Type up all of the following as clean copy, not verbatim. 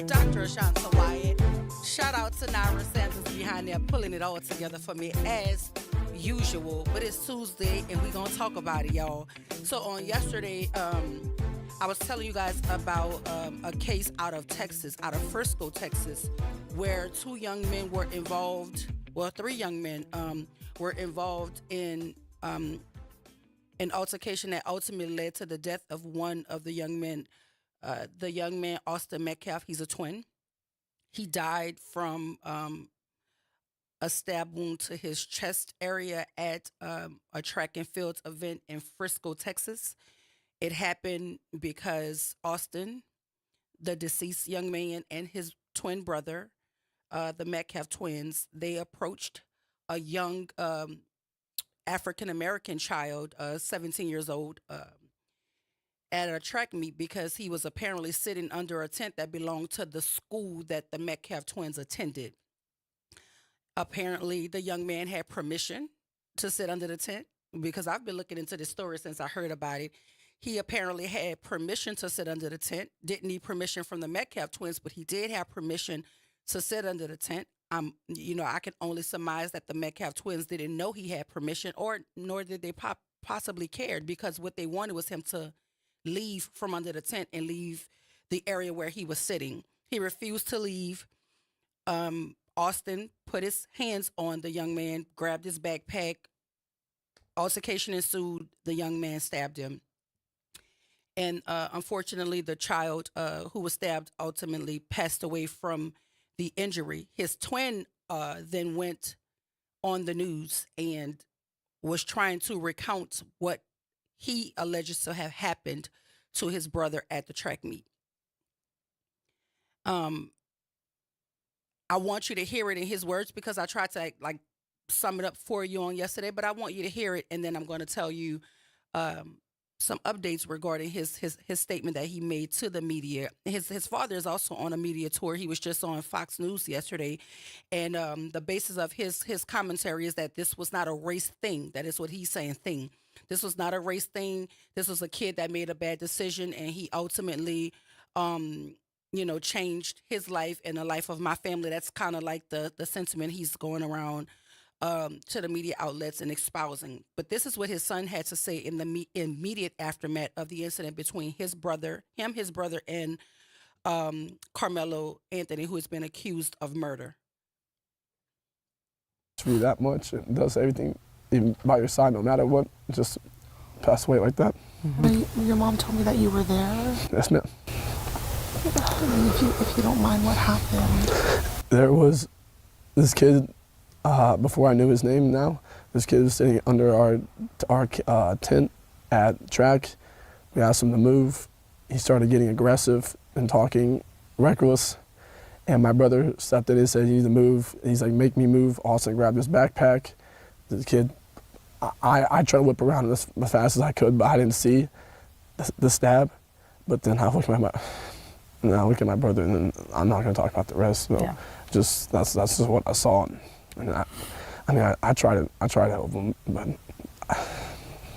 Dr. Ashanta Wyatt. Shout out to Naira Sanders behind there pulling it all together for me as usual. But it's Tuesday and we're going to talk about it, y'all. So on yesterday, I was telling you guys about a case out of Texas, out of Frisco, Texas, where two young men were involved. Well, three young men were involved in an altercation that ultimately led to the death of one of the young men. The young man, Austin Metcalf, he's a twin. He died from a stab wound to his chest area at a track and field event in Frisco, Texas. It happened because Austin, the deceased young man, and his twin brother, the Metcalf twins, they approached a young African American child, 17 years old, at a track meet because he was apparently sitting under a tent that belonged to the school that the Metcalf twins attended. Apparently, the young man had permission to sit under the tent because I've been looking into this story since I heard about it. He apparently had permission to sit under the tent, didn't need permission from the Metcalf twins, but he did have permission to sit under the tent. I can only surmise that the Metcalf twins didn't know he had permission, or nor did they possibly cared, because what they wanted was him to leave from under the tent and leave the area where he was sitting. He refused to leave. Austin put his hands on the young man, grabbed his backpack. Altercation ensued. The young man stabbed him. And unfortunately, the child who was stabbed ultimately passed away from the injury. His twin then went on the news and was trying to recount what he alleges to have happened to his brother at the track meet. I want you to hear it in his words because I tried to sum it up for you on yesterday, but I want you to hear it, and then I'm going to tell you some updates regarding his statement that he made to the media. His father is also on a media tour. He was just on Fox News yesterday, and the basis of his commentary is that this was not a race thing. That is what he's saying. This was not a race thing. This was a kid that made a bad decision, and he ultimately, changed his life and the life of my family. That's kind of like the sentiment he's going around to the media outlets and espousing. But this is what his son had to say in the immediate aftermath of the incident between his brother, and Carmelo Anthony, who has been accused of murder. You that much and does everything even by your side no matter what, just pass away like that. Mm-hmm. Your mom told me that you were there. Yes, ma'am. If you don't mind, what happened? There was this kid, before I knew his name now, this kid was sitting under our tent at track. We asked him to move. He started getting aggressive and talking reckless. And my brother stepped in and said, "You need to move." He's like, "Make me move." Austin grabbed his backpack. The kid, I tried to whip around as fast as I could, but I didn't see the stab. But then I look at my brother, and then I'm not going to talk about the rest. So yeah. That's just what I saw. And I tried to help him, but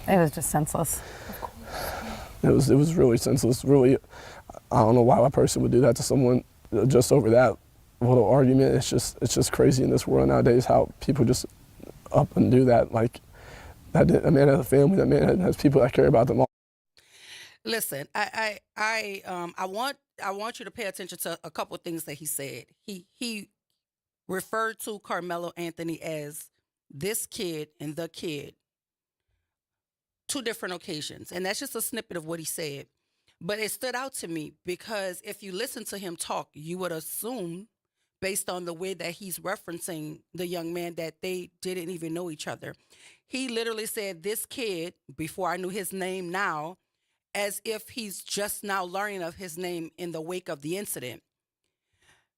it was just senseless. It was really senseless. Really, I don't know why a person would do that to someone just over that little argument. It's just crazy in this world nowadays how people just up and do that. Like that man has a family. That man has people that care about them all. Listen, I want you to pay attention to a couple of things that he said. He referred to Carmelo Anthony as this kid and the kid, two different occasions, and that's just a snippet of what he said. But it stood out to me because if you listen to him talk, you would assume, based on the way that he's referencing the young man, that they didn't even know each other. He literally said, "This kid," before I knew his name now, as if he's just now learning of his name in the wake of the incident.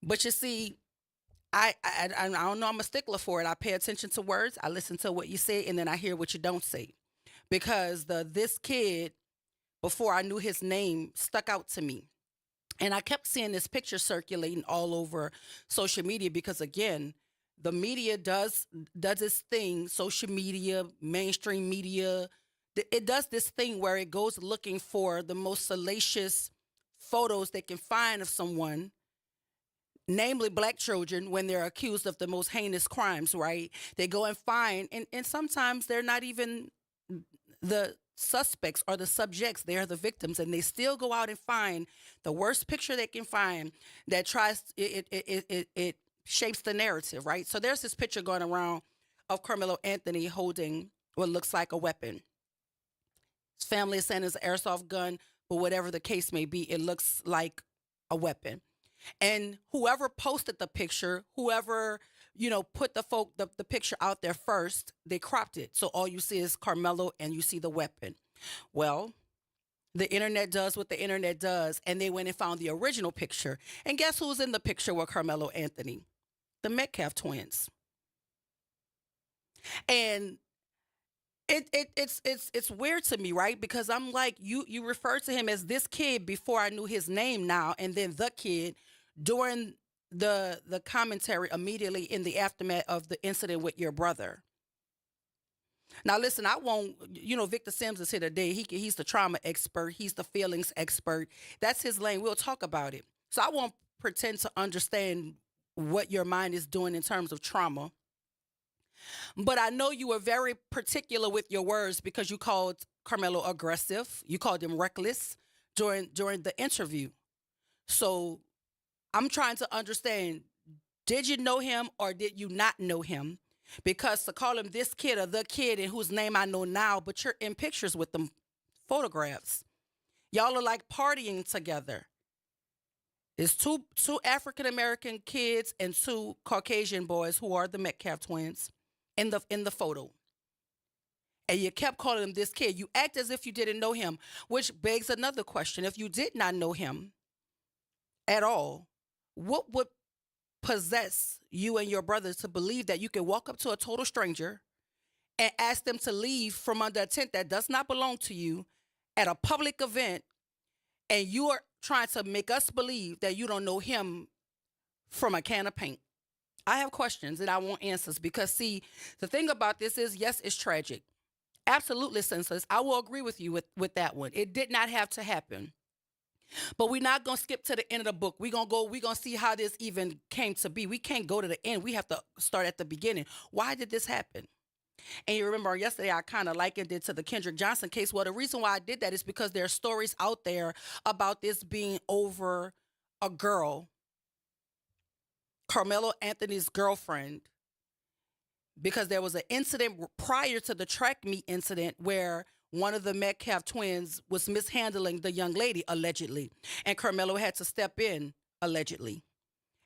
But you see, I don't know, I'm a stickler for it. I pay attention to words, I listen to what you say, and then I hear what you don't say. Because this kid, before I knew his name, stuck out to me. And I kept seeing this picture circulating all over social media because, again, the media does its thing, social media, mainstream media. It does this thing where it goes looking for the most salacious photos they can find of someone namely black children, when they're accused of the most heinous crimes, right? They go and find, and sometimes they're not even the suspects or the subjects, they are the victims, and they still go out and find the worst picture they can find that tries it shapes the narrative, right? So there's this picture going around of Carmelo Anthony holding what looks like a weapon. His family is saying it's an airsoft gun, but whatever the case may be, it looks like a weapon. And whoever posted the picture, whoever, put the picture out there first, they cropped it. So all you see is Carmelo and you see the weapon. Well, the internet does what the internet does. And they went and found the original picture. And guess who's in the picture with Carmelo Anthony? The Metcalf twins. And it's weird to me, right? Because I'm like, you refer to him as this kid before I knew his name now, and then the kid during the commentary immediately in the aftermath of the incident with your brother. Now, listen, I won't, Victor Sims is here today. He's the trauma expert. He's the feelings expert. That's his lane. We'll talk about it. So I won't pretend to understand what your mind is doing in terms of trauma. But I know you were very particular with your words because you called Carmelo aggressive. You called him reckless during the interview. So I'm trying to understand, did you know him or did you not know him? Because to call him this kid or the kid and whose name I know now, but you're in pictures with them photographs. Y'all are like partying together. It's two African-American kids and two Caucasian boys who are the Metcalf twins in the photo. And you kept calling him this kid. You act as if you didn't know him, which begs another question. If you did not know him at all, what would possess you and your brothers to believe that you can walk up to a total stranger and ask them to leave from under a tent that does not belong to you at a public event, and you are trying to make us believe that you don't know him from a can of paint? I have questions and I want answers because, see, the thing about this is, yes, it's tragic. Absolutely senseless. I will agree with you with that one. It did not have to happen. But we're not going to skip to the end of the book. We're going to see how this even came to be. We can't go to the end. We have to start at the beginning. Why did this happen? And you remember yesterday I kind of likened it to the Kendrick Johnson case. Well, the reason why I did that is because there are stories out there about this being over a girl, Carmelo Anthony's girlfriend, because there was an incident prior to the track meet incident where one of the Metcalf twins was mishandling the young lady, allegedly, and Carmelo had to step in, allegedly.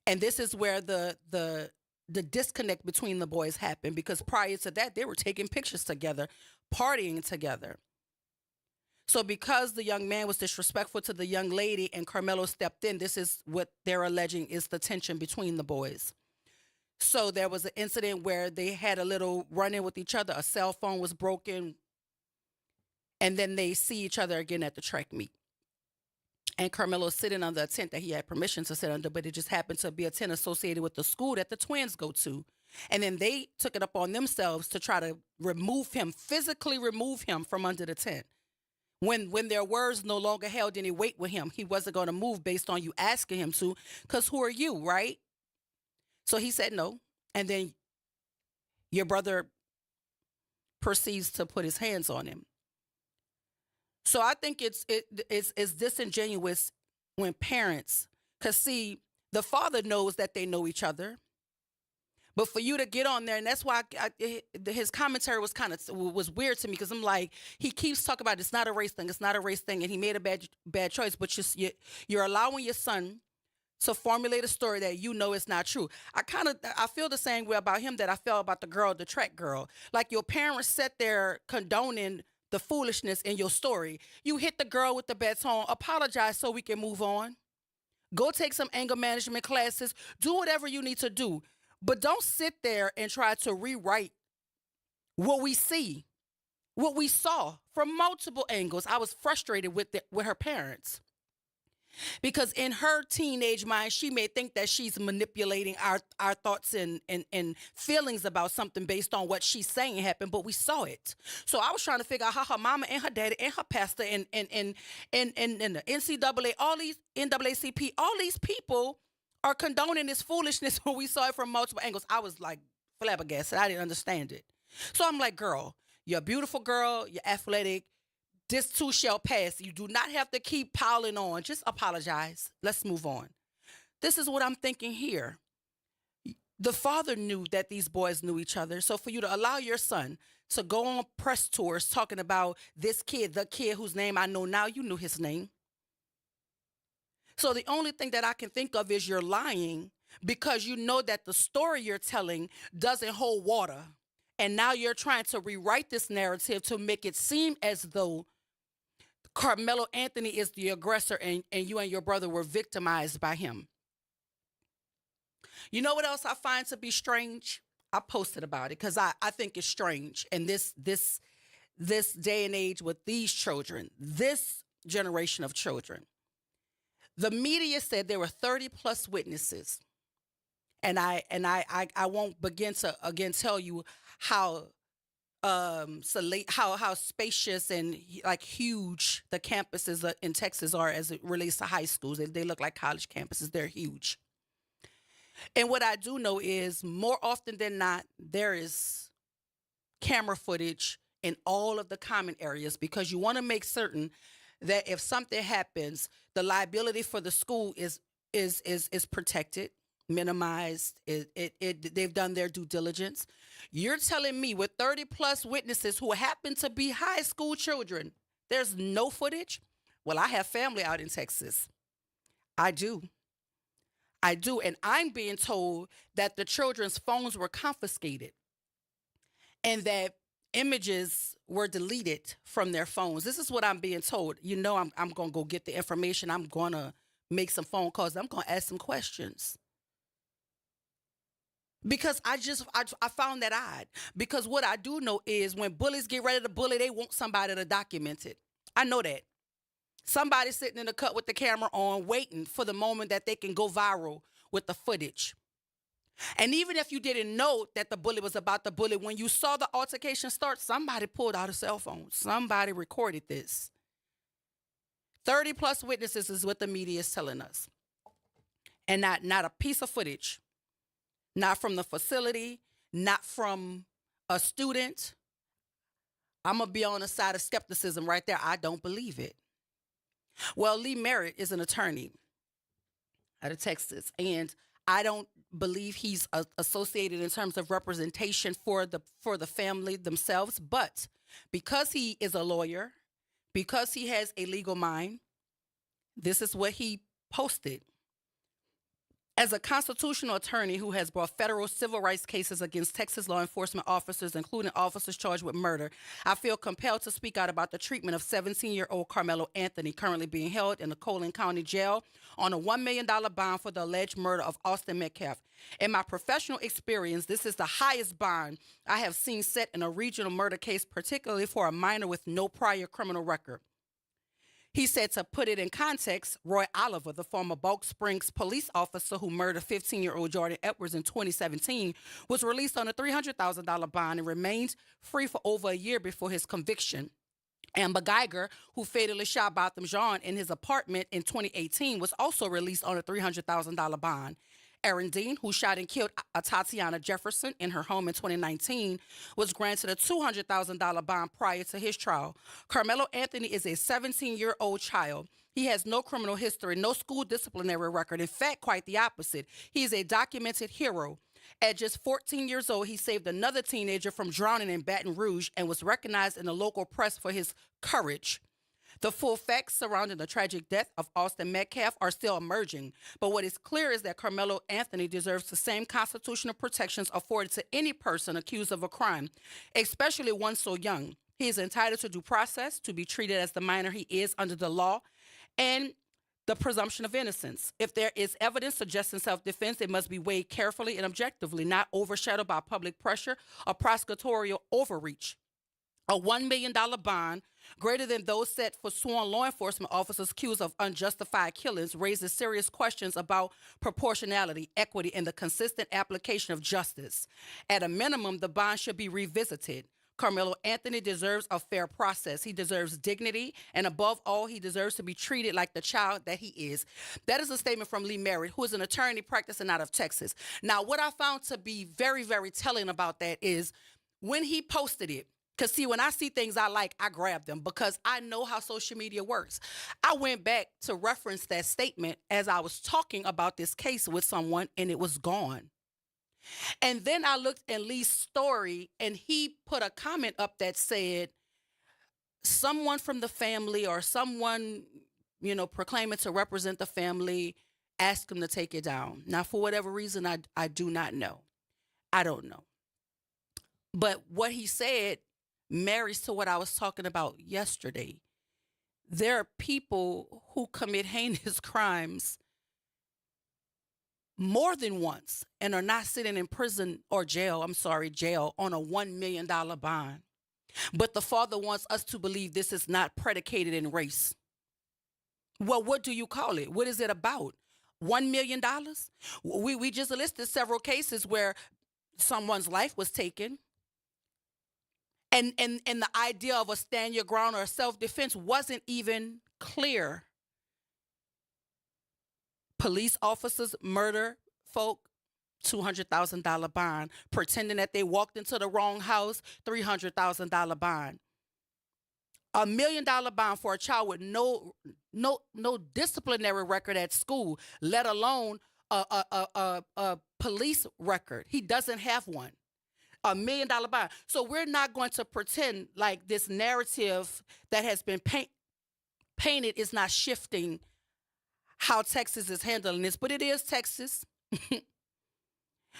And this is where the disconnect between the boys happened, because prior to that, they were taking pictures together, partying together. So because the young man was disrespectful to the young lady and Carmelo stepped in, this is what they're alleging is the tension between the boys. So there was an incident where they had a little run-in with each other. A cell phone was broken. And then they see each other again at the track meet. And Carmelo's sitting under a tent that he had permission to sit under, but it just happened to be a tent associated with the school that the twins go to. And then they took it upon themselves to try to physically remove him from under the tent. When their words no longer held any weight with him, he wasn't going to move based on you asking him to, because who are you, right? So he said no. And then your brother proceeds to put his hands on him. So I think it's disingenuous when parents, because see, the father knows that they know each other. But for you to get on there, and that's why his commentary was weird to me, because I'm like, he keeps talking about it's not a race thing, and he made a bad choice. But you're allowing your son to formulate a story that you know is not true. I feel the same way about him that I felt about the track girl. Like, your parents sat there condoning the foolishness in your story. You hit the girl with the baton, apologize so we can move on. Go take some anger management classes. Do whatever you need to do. But don't sit there and try to rewrite what we see, what we saw from multiple angles. I was frustrated with her parents. Because in her teenage mind, she may think that she's manipulating our thoughts and feelings about something based on what she's saying happened, but we saw it. So I was trying to figure out how her mama and her daddy and her pastor and the NCAA, all these NAACP, all these people are condoning this foolishness when we saw it from multiple angles. I was like flabbergasted. I didn't understand it. So I'm like, girl, you're a beautiful girl. You're athletic. This too shall pass. You do not have to keep piling on. Just apologize. Let's move on. This is what I'm thinking here. The father knew that these boys knew each other. So for you to allow your son to go on press tours talking about this kid, the kid whose name I know now, you knew his name. So the only thing that I can think of is you're lying because you know that the story you're telling doesn't hold water. And now you're trying to rewrite this narrative to make it seem as though Carmelo Anthony is the aggressor and you and your brother were victimized by him. You know what else I find to be strange? I posted about it because I think it's strange. And this day and age with these children, this generation of children. The media said there were 30 plus witnesses. And I won't begin to again tell you how spacious and like huge the campuses in Texas are as it relates to high schools. They look like college campuses. They're huge. And what I do know is more often than not, there is camera footage in all of the common areas because you want to make certain that if something happens, the liability for the school is protected, minimized. They've done their due diligence. You're telling me with 30 plus witnesses who happen to be high school children, there's no footage? Well, I have family out in Texas. I do. And I'm being told that the children's phones were confiscated and that images were deleted from their phones. This is what I'm being told. You know, I'm going to go get the information. I'm going to make some phone calls. I'm going to ask some questions. Because I found that odd. Because what I do know is when bullies get ready to bully, they want somebody to document it. I know that. Somebody sitting in the cut with the camera on, waiting for the moment that they can go viral with the footage. And even if you didn't know that the bully was about to bully, when you saw the altercation start, somebody pulled out a cell phone. Somebody recorded this. 30 plus witnesses is what the media is telling us. And not a piece of footage. Not from the facility, not from a student. I'm going to be on the side of skepticism right there. I don't believe it. Well, Lee Merritt is an attorney out of Texas, and I don't believe he's associated in terms of representation for the family themselves. But because he is a lawyer, because he has a legal mind, this is what he posted. As a constitutional attorney who has brought federal civil rights cases against Texas law enforcement officers, including officers charged with murder, I feel compelled to speak out about the treatment of 17-year-old Carmelo Anthony, currently being held in the Collin County Jail on a $1 million bond for the alleged murder of Austin Metcalf. In my professional experience, this is the highest bond I have seen set in a regional murder case, particularly for a minor with no prior criminal record. He said, to put it in context, Roy Oliver, the former Bulk Springs police officer who murdered 15-year-old Jordan Edwards in 2017, was released on a $300,000 bond and remained free for over a year before his conviction. Amber Geiger, who fatally shot Botham Jean in his apartment in 2018, was also released on a $300,000 bond. Aaron Dean, who shot and killed Tatiana Jefferson in her home in 2019, was granted a $200,000 bond prior to his trial. Carmelo Anthony is a 17-year-old child. He has no criminal history, no school disciplinary record. In fact, quite the opposite. He is a documented hero. At just 14 years old, he saved another teenager from drowning in Baton Rouge and was recognized in the local press for his courage. The full facts surrounding the tragic death of Austin Metcalf are still emerging, but what is clear is that Carmelo Anthony deserves the same constitutional protections afforded to any person accused of a crime, especially one so young. He is entitled to due process, to be treated as the minor he is under the law, and the presumption of innocence. If there is evidence suggesting self-defense, it must be weighed carefully and objectively, not overshadowed by public pressure or prosecutorial overreach. A $1 million bond, greater than those set for sworn law enforcement officers accused of unjustified killings, raises serious questions about proportionality, equity, and the consistent application of justice. At a minimum, the bond should be revisited. Carmelo Anthony deserves a fair process. He deserves dignity, and above all, he deserves to be treated like the child that he is. That is a statement from Lee Merritt, who is an attorney practicing out of Texas. Now, what I found to be very, very telling about that is when he posted it, because see, when I see things I like, I grab them because I know how social media works. I went back to reference that statement as I was talking about this case with someone, and it was gone. And then I looked at Lee's story, and he put a comment up that said, someone from the family or someone, proclaiming to represent the family asked him to take it down. Now, for whatever reason, I do not know. I don't know. But what he said marries to what I was talking about yesterday. There are people who commit heinous crimes more than once and are not sitting in prison or jail on a $1 million bond. But the Father wants us to believe this is not predicated in race. Well, what do you call it? What is it about? $1 million? We just listed several cases where someone's life was taken. And the idea of a stand your ground or self-defense wasn't even clear. Police officers murder folk, $200,000 bond. Pretending that they walked into the wrong house, $300,000 bond. $1 million bond for a child with no disciplinary record at school, let alone a police record. He doesn't have one. $1 million bond. So we're not going to pretend like this narrative that has been painted is not shifting how Texas is handling this, but it is Texas.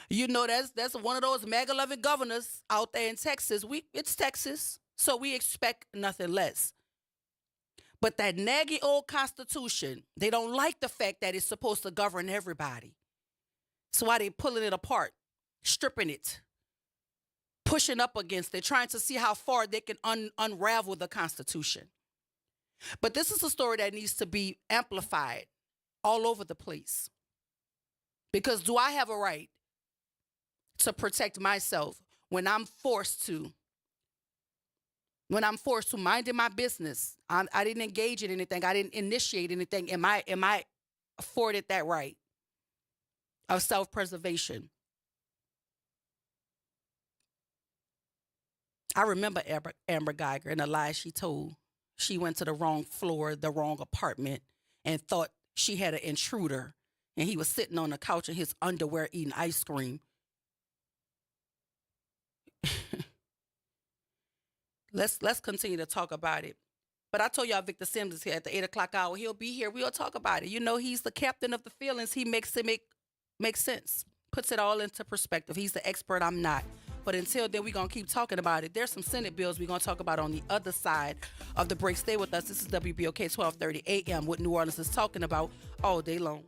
That's one of those mega-loving governors out there in Texas. It's Texas, so we expect nothing less. But that naggy old Constitution, they don't like the fact that it's supposed to govern everybody. So why they pulling it apart, stripping it, pushing up against it, trying to see how far they can unravel the Constitution. But this is a story that needs to be amplified all over the place. Because do I have a right to protect myself when I'm forced to minding my business? I didn't engage in anything. I didn't initiate anything. Am I afforded that right of self-preservation? I remember Amber Geiger and the lies she told. She went to the wrong floor, the wrong apartment, and thought she had an intruder, and he was sitting on the couch in his underwear eating ice cream. Let's continue to talk about it. But I told y'all Victor Sims is here at the 8 o'clock hour. He'll be here. We'll talk about it. He's the captain of the feelings. He makes it make sense, puts it all into perspective. He's the expert. I'm not. But until then, we're going to keep talking about it. There's some Senate bills we're going to talk about on the other side of the break. Stay with us. This is WBOK 1230 AM, what New Orleans is talking about all day long.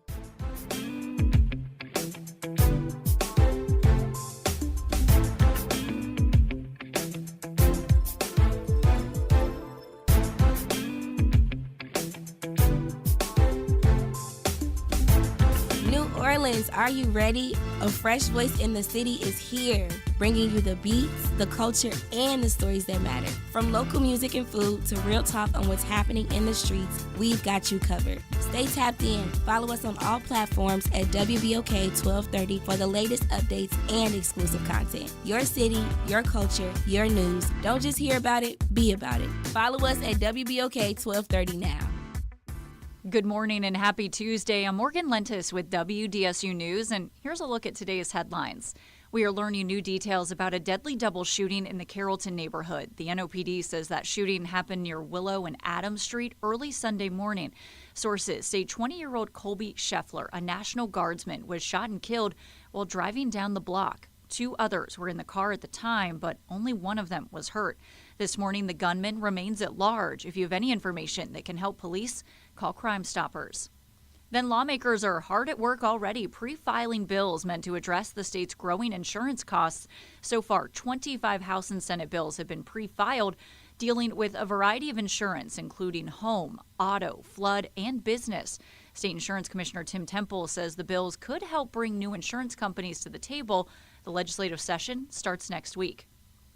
Orleans, are you ready? A fresh voice in the city is here, bringing you the beats, the culture, and the stories that matter. From local music and food to real talk on what's happening in the streets, we've got you covered. Stay tapped in. Follow us on all platforms at WBOK 1230 for the latest updates and exclusive content. Your city, your culture, your news. Don't just hear about it, be about it. Follow us at WBOK 1230 now. Good morning and happy Tuesday. I'm Morgan Lentis with WDSU News, and here's a look at today's headlines. We are learning new details about a deadly double shooting in the Carrollton neighborhood. The NOPD says that shooting happened near Willow and Adams Street early Sunday morning. Sources say 20-year-old Colby Scheffler, a National Guardsman, was shot and killed while driving down the block. 2 others were in the car at the time, but only one of them was hurt. This morning, the gunman remains at large. If you have any information that can help police, call Crime Stoppers. Then lawmakers are hard at work already pre-filing bills meant to address the state's growing insurance costs. So far, 25 House and Senate bills have been pre-filed, dealing with a variety of insurance, including home, auto, flood, and business. State Insurance Commissioner Tim Temple says the bills could help bring new insurance companies to the table. The legislative session starts next week.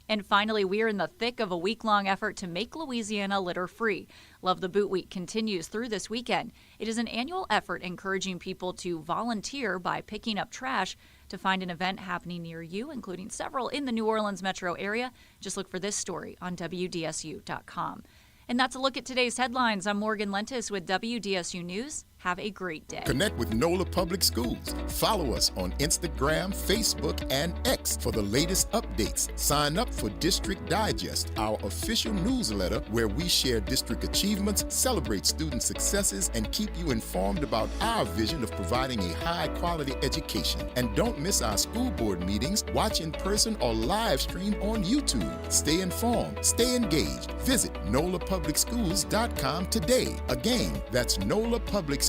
And finally, we are in the thick of a week-long effort to make Louisiana litter-free. Love the Boot Week continues through this weekend. It is an annual effort encouraging people to volunteer by picking up trash. To find an event happening near you, including several in the New Orleans metro area, just look for this story on WDSU.com. And that's a look at today's headlines. I'm Morgan Lentis with WDSU News. Have a great day. Connect with NOLA Public Schools. Follow us on Instagram, Facebook, and X for the latest updates. Sign up for District Digest, our official newsletter where we share district achievements, celebrate student successes, and keep you informed about our vision of providing a high-quality education. And don't miss our school board meetings. Watch in person or live stream on YouTube. Stay informed. Stay engaged. Visit NOLAPublicSchools.com today. Again, that's NOLAPublicSchools.com.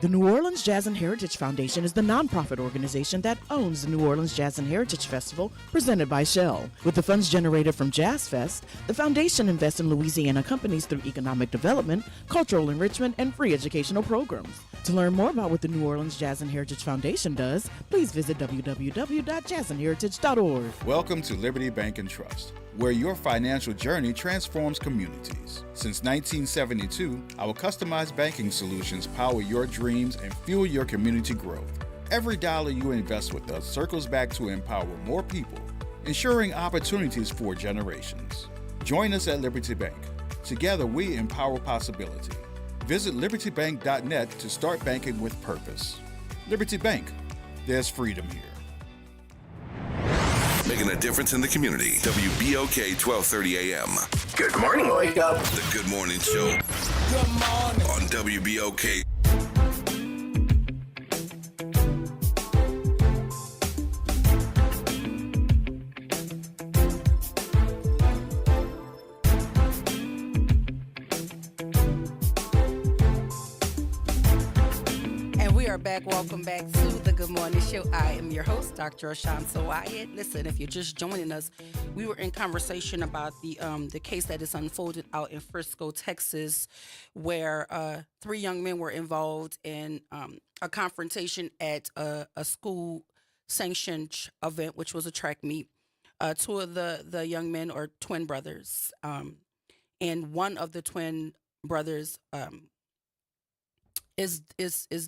The New Orleans Jazz and Heritage Foundation is the nonprofit organization that owns the New Orleans Jazz and Heritage Festival presented by Shell. With the funds generated from Jazz Fest, the foundation invests in Louisiana companies through economic development, cultural enrichment, and free educational programs. To learn more about what the New Orleans Jazz and Heritage Foundation does, please visit www.jazzandheritage.org. Welcome to Liberty Bank and Trust, where your financial journey transforms communities. Since 1972, our customized banking solutions power your dreams and fuel your community growth. Every dollar you invest with us circles back to empower more people, ensuring opportunities for generations. Join us at Liberty Bank. Together, we empower possibility. Visit libertybank.net to start banking with purpose. Liberty Bank, there's freedom here. Making a difference in the community. WBOK 1230 AM. Good morning, wake up. The Good Morning Show. Good morning. On WBOK. Back. Welcome back to the Good Morning Show. I am your host, Dr. Ashanta Wyatt. Listen, if you're just joining us, we were in conversation about the case that is unfolded out in Frisco, Texas, where 3 young men were involved in a confrontation at a school-sanctioned event, which was a track meet. 2 of the young men are twin brothers, and one of the twin brothers is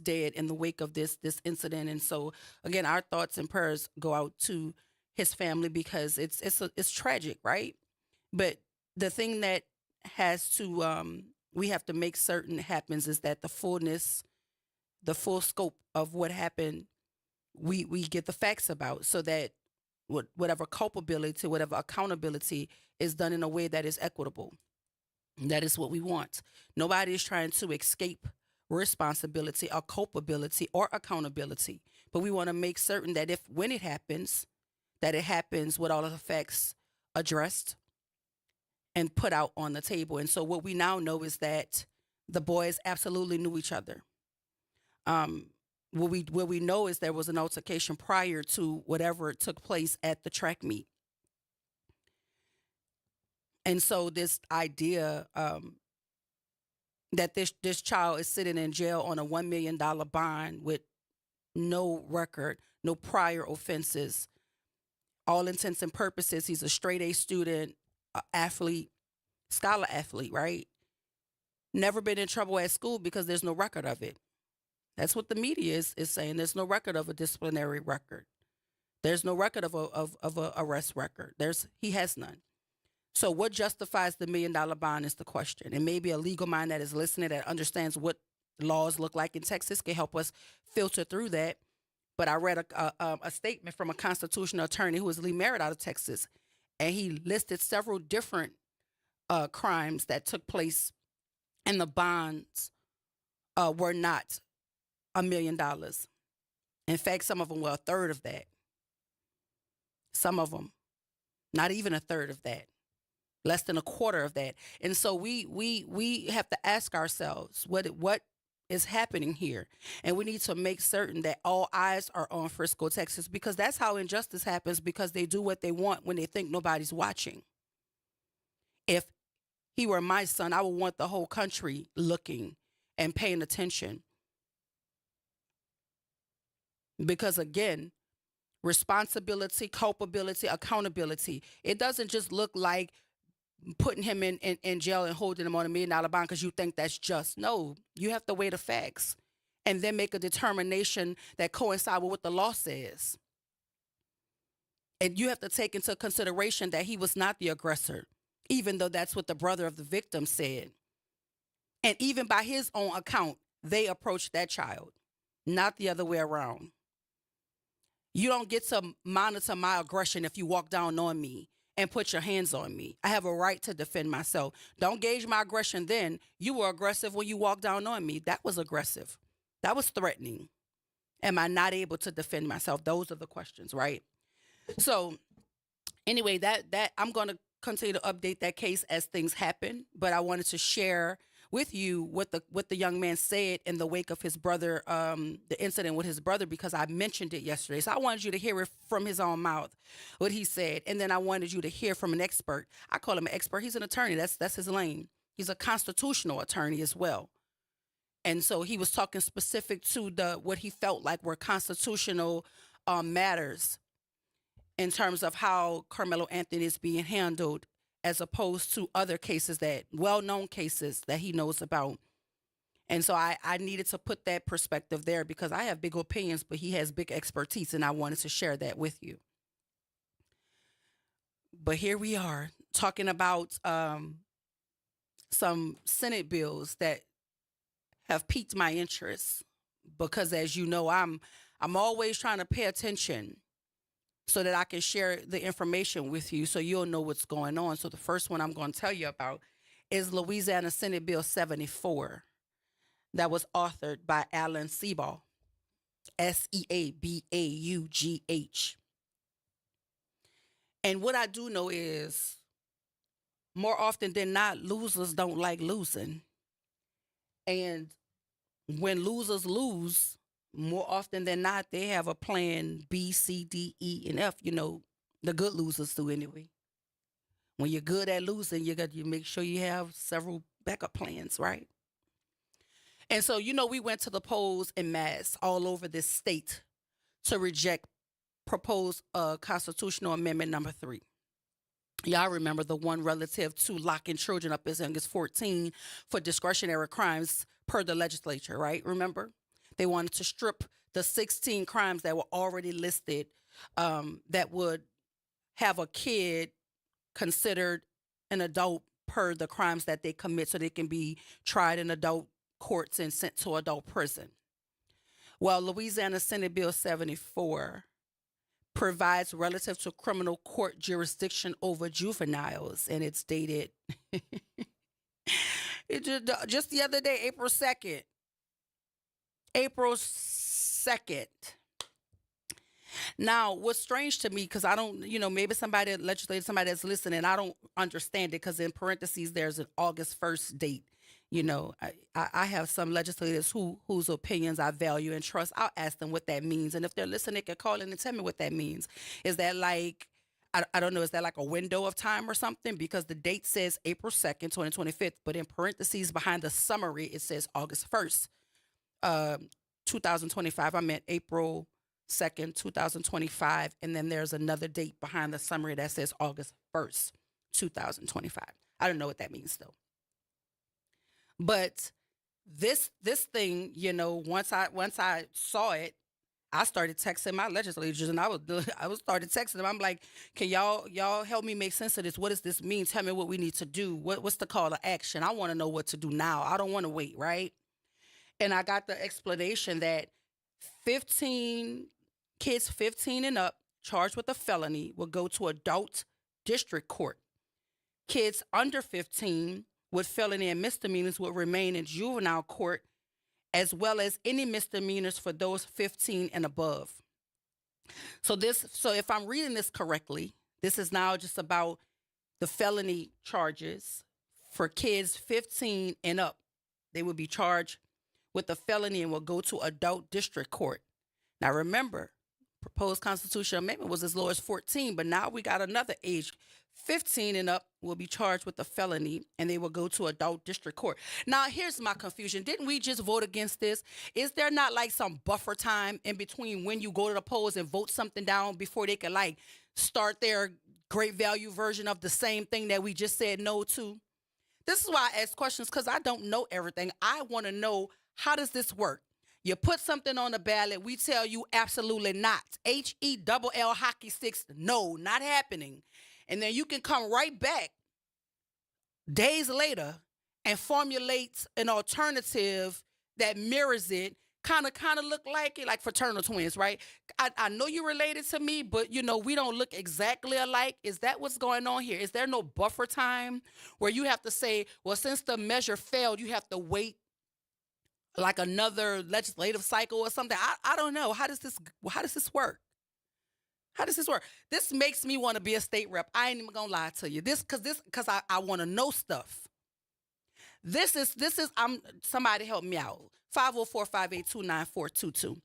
dead in the wake of this incident. And so again, our thoughts and prayers go out to his family because it's tragic, right? But the thing that has to we have to make certain happens is that the full scope of what happened, we get the facts about, so that whatever culpability, whatever accountability is done in a way that is equitable. That is what we want. Nobody is trying to escape responsibility or culpability or accountability, but we want to make certain that when it happens, that it happens with all of the facts addressed and put out on the table. And so what we now know is that the boys absolutely knew each other. What we know is there was an altercation prior to whatever took place at the track meet. And so this idea that this child is sitting in jail on a $1 million bond with no record, no prior offenses, all intents and purposes, he's a straight A student, athlete, scholar athlete, right? Never been in trouble at school because there's no record of it. That's what the media is saying. There's no record of a disciplinary record. There's no record of a arrest record. He has none. So what justifies the $1 million bond is the question. And maybe a legal mind that is listening, that understands what laws look like in Texas, can help us filter through that. But I read a statement from a constitutional attorney who is Lee Merritt out of Texas, and he listed several different crimes that took place, and the bonds were not $1 million. In fact, some of them were a third of that. Some of them, not even a third of that. Less than a quarter of that. And so we have to ask ourselves what is happening here. And we need to make certain that all eyes are on Frisco, Texas, because that's how injustice happens, because they do what they want when they think nobody's watching. If he were my son, I would want the whole country looking and paying attention. Because again, responsibility, culpability, accountability. It doesn't just look like putting him in jail and holding him on $1 million bond because you think that's just. No, you have to weigh the facts and then make a determination that coincides with what the law says. And you have to take into consideration that he was not the aggressor, even though that's what the brother of the victim said. And even by his own account, they approached that child, not the other way around. You don't get to monitor my aggression if you walk down on me and put your hands on me. I have a right to defend myself. Don't gauge my aggression then. You were aggressive when you walked down on me. That was aggressive. That was threatening. Am I not able to defend myself? Those are the questions, right? So anyway, that I'm going to continue to update that case as things happen, but I wanted to share with you what the young man said in the wake of his brother, the incident with his brother, because I mentioned it yesterday. So I wanted you to hear it from his own mouth, what he said. And then I wanted you to hear from an expert. I call him an expert. He's an attorney. That's his lane. He's a constitutional attorney as well. And so he was talking specific to what he felt like were constitutional matters in terms of how Carmelo Anthony is being handled as opposed to other cases, that well-known cases that he knows about. And so I needed to put that perspective there because I have big opinions, but he has big expertise, and I wanted to share that with you. But here we are talking about some Senate bills that have piqued my interest because, as you know, I'm always trying to pay attention so that I can share the information with you so you'll know what's going on. So the first one I'm going to tell you about is Louisiana Senate Bill 74 that was authored by Alan Seabaugh, Seabaugh. And what I do know is more often than not, losers don't like losing. And when losers lose, more often than not, they have a plan B, C, D, E, and F. You know, the good losers do anyway. When you're good at losing, you make sure you have several backup plans, right? And so, we went to the polls en masse all over this state to reject proposed constitutional amendment number 3. Y'all remember the one relative to locking children up as young as 14 for discretionary crimes per the legislature, right? Remember? They wanted to strip the 16 crimes that were already listed that would have a kid considered an adult per the crimes that they commit so they can be tried in adult courts and sent to adult prison. Well, Louisiana Senate Bill 74 provides relative to criminal court jurisdiction over juveniles, and it's dated just the other day, April 2nd. April 2nd. Now, what's strange to me, because I don't, maybe somebody that's listening, I don't understand it, because in parentheses, there's an August 1st date. I have some legislators whose opinions I value and trust. I'll ask them what that means. And if they're listening, they can call in and tell me what that means. Is that like, I don't know, is that like a window of time or something? Because the date says April 2nd, 2025, but in parentheses behind the summary, it says August 1st. 2025. I meant April 2nd, 2025. And then there's another date behind the summary that says August 1st, 2025. I don't know what that means though. But this thing, once I saw it, I started texting my legislators, and I started texting them. I'm like, can y'all help me make sense of this? What does this mean? Tell me what we need to do. What's the call to action? I want to know what to do now. I don't want to wait, right? And I got the explanation that 15 kids 15 and up charged with a felony will go to adult district court. Kids under 15 with felony and misdemeanors will remain in juvenile court, as well as any misdemeanors for those 15 and above. So if I'm reading this correctly, this is now just about the felony charges for kids 15 and up. They will be charged with a felony and will go to adult district court. Now remember, proposed constitutional amendment was as low as 14, but now we got another age. 15 and up will be charged with a felony, and they will go to adult district court. Now, here's my confusion. Didn't we just vote against this? Is there not like some buffer time in between when you go to the polls and vote something down before they can like start their great value version of the same thing that we just said no to? This is why I ask questions, because I don't know everything. I want to know, how does this work? You put something on the ballot, we tell you absolutely not. HELL hockey sticks, no, not happening. And then you can come right back days later and formulate an alternative that mirrors it, kind of look like it, like fraternal twins, right? I know you're related to me, but, you know, we don't look exactly alike. Is that what's going on here? Is there no buffer time where you have to say, well, since the measure failed, you have to wait like another legislative cycle or something? I don't know. How does this work? How does this work? This makes me want to be a state rep. I ain't even gonna lie to you. Because I want to know stuff. This is somebody help me out. 504-582-9422.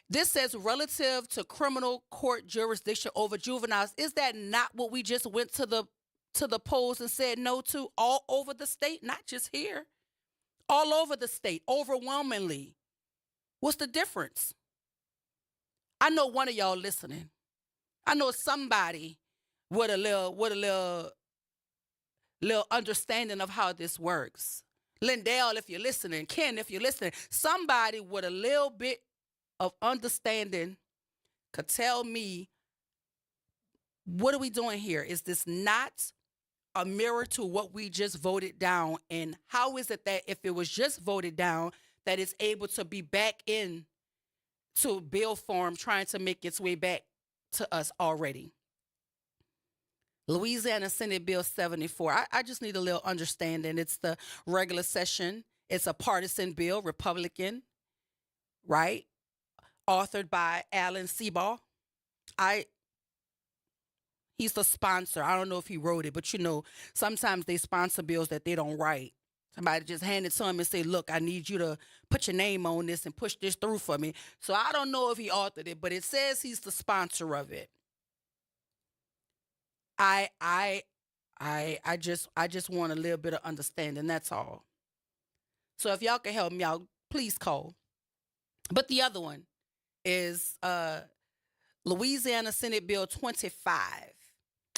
This says relative to criminal court jurisdiction over juveniles. Is that not what we just went to the polls and said no to all over the state? Not just here. All over the state, overwhelmingly. What's the difference? I know one of y'all listening. I know somebody with a little understanding of how this works. Lindell, if you're listening, Ken, if you're listening, somebody with a little bit of understanding could tell me, what are we doing here? Is this not a mirror to what we just voted down? And how is it that if it was just voted down, that it's able to be back in to bill form, trying to make its way back to us already? Louisiana Senate Bill 74. I just need a little understanding. It's the regular session. It's a partisan bill, Republican, right? Authored by Alan Seabaugh. He's the sponsor. I don't know if he wrote it, but you know, sometimes they sponsor bills that they don't write. Somebody just hand it to him and say, look, I need you to put your name on this and push this through for me. So I don't know if he authored it, but it says he's the sponsor of it. I just want a little bit of understanding. That's all. So if y'all can help me out, please call. But the other one is Louisiana Senate Bill 25.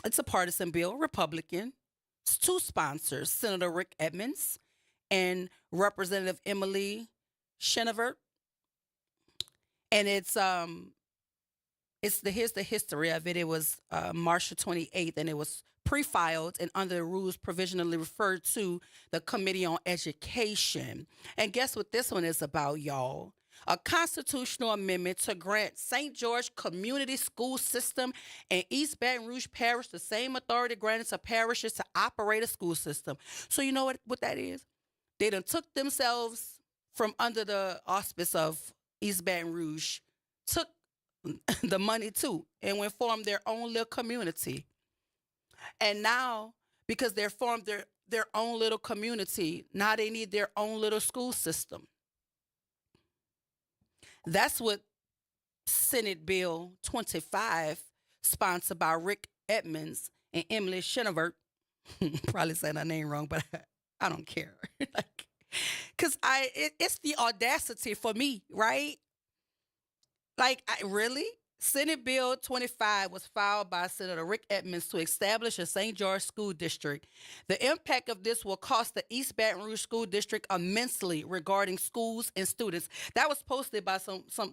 It's a partisan bill, Republican. It's two sponsors, Senator Rick Edmonds and Representative Emily Chenevert. And here's the history of it. It was March 28th, and it was pre-filed and under the rules provisionally referred to the Committee on Education. And guess what this one is about, y'all? A constitutional amendment to grant St. George Community School System and East Baton Rouge Parish the same authority granted to parishes to operate a school system. So you know what that is? They done took themselves from under the auspice of East Baton Rouge, took the money too, and went formed their own little community. And now, because they're formed their own little community, now they need their own little school system. That's what Senate Bill 25, sponsored by Rick Edmonds and Emily Chenevert, probably saying her name wrong, but I don't care. Because it's the audacity for me, right? Really? Senate Bill 25 was filed by Senator Rick Edmonds to establish a St. George school district. The impact of this will cost the East Baton Rouge School District immensely regarding schools and students. That was posted by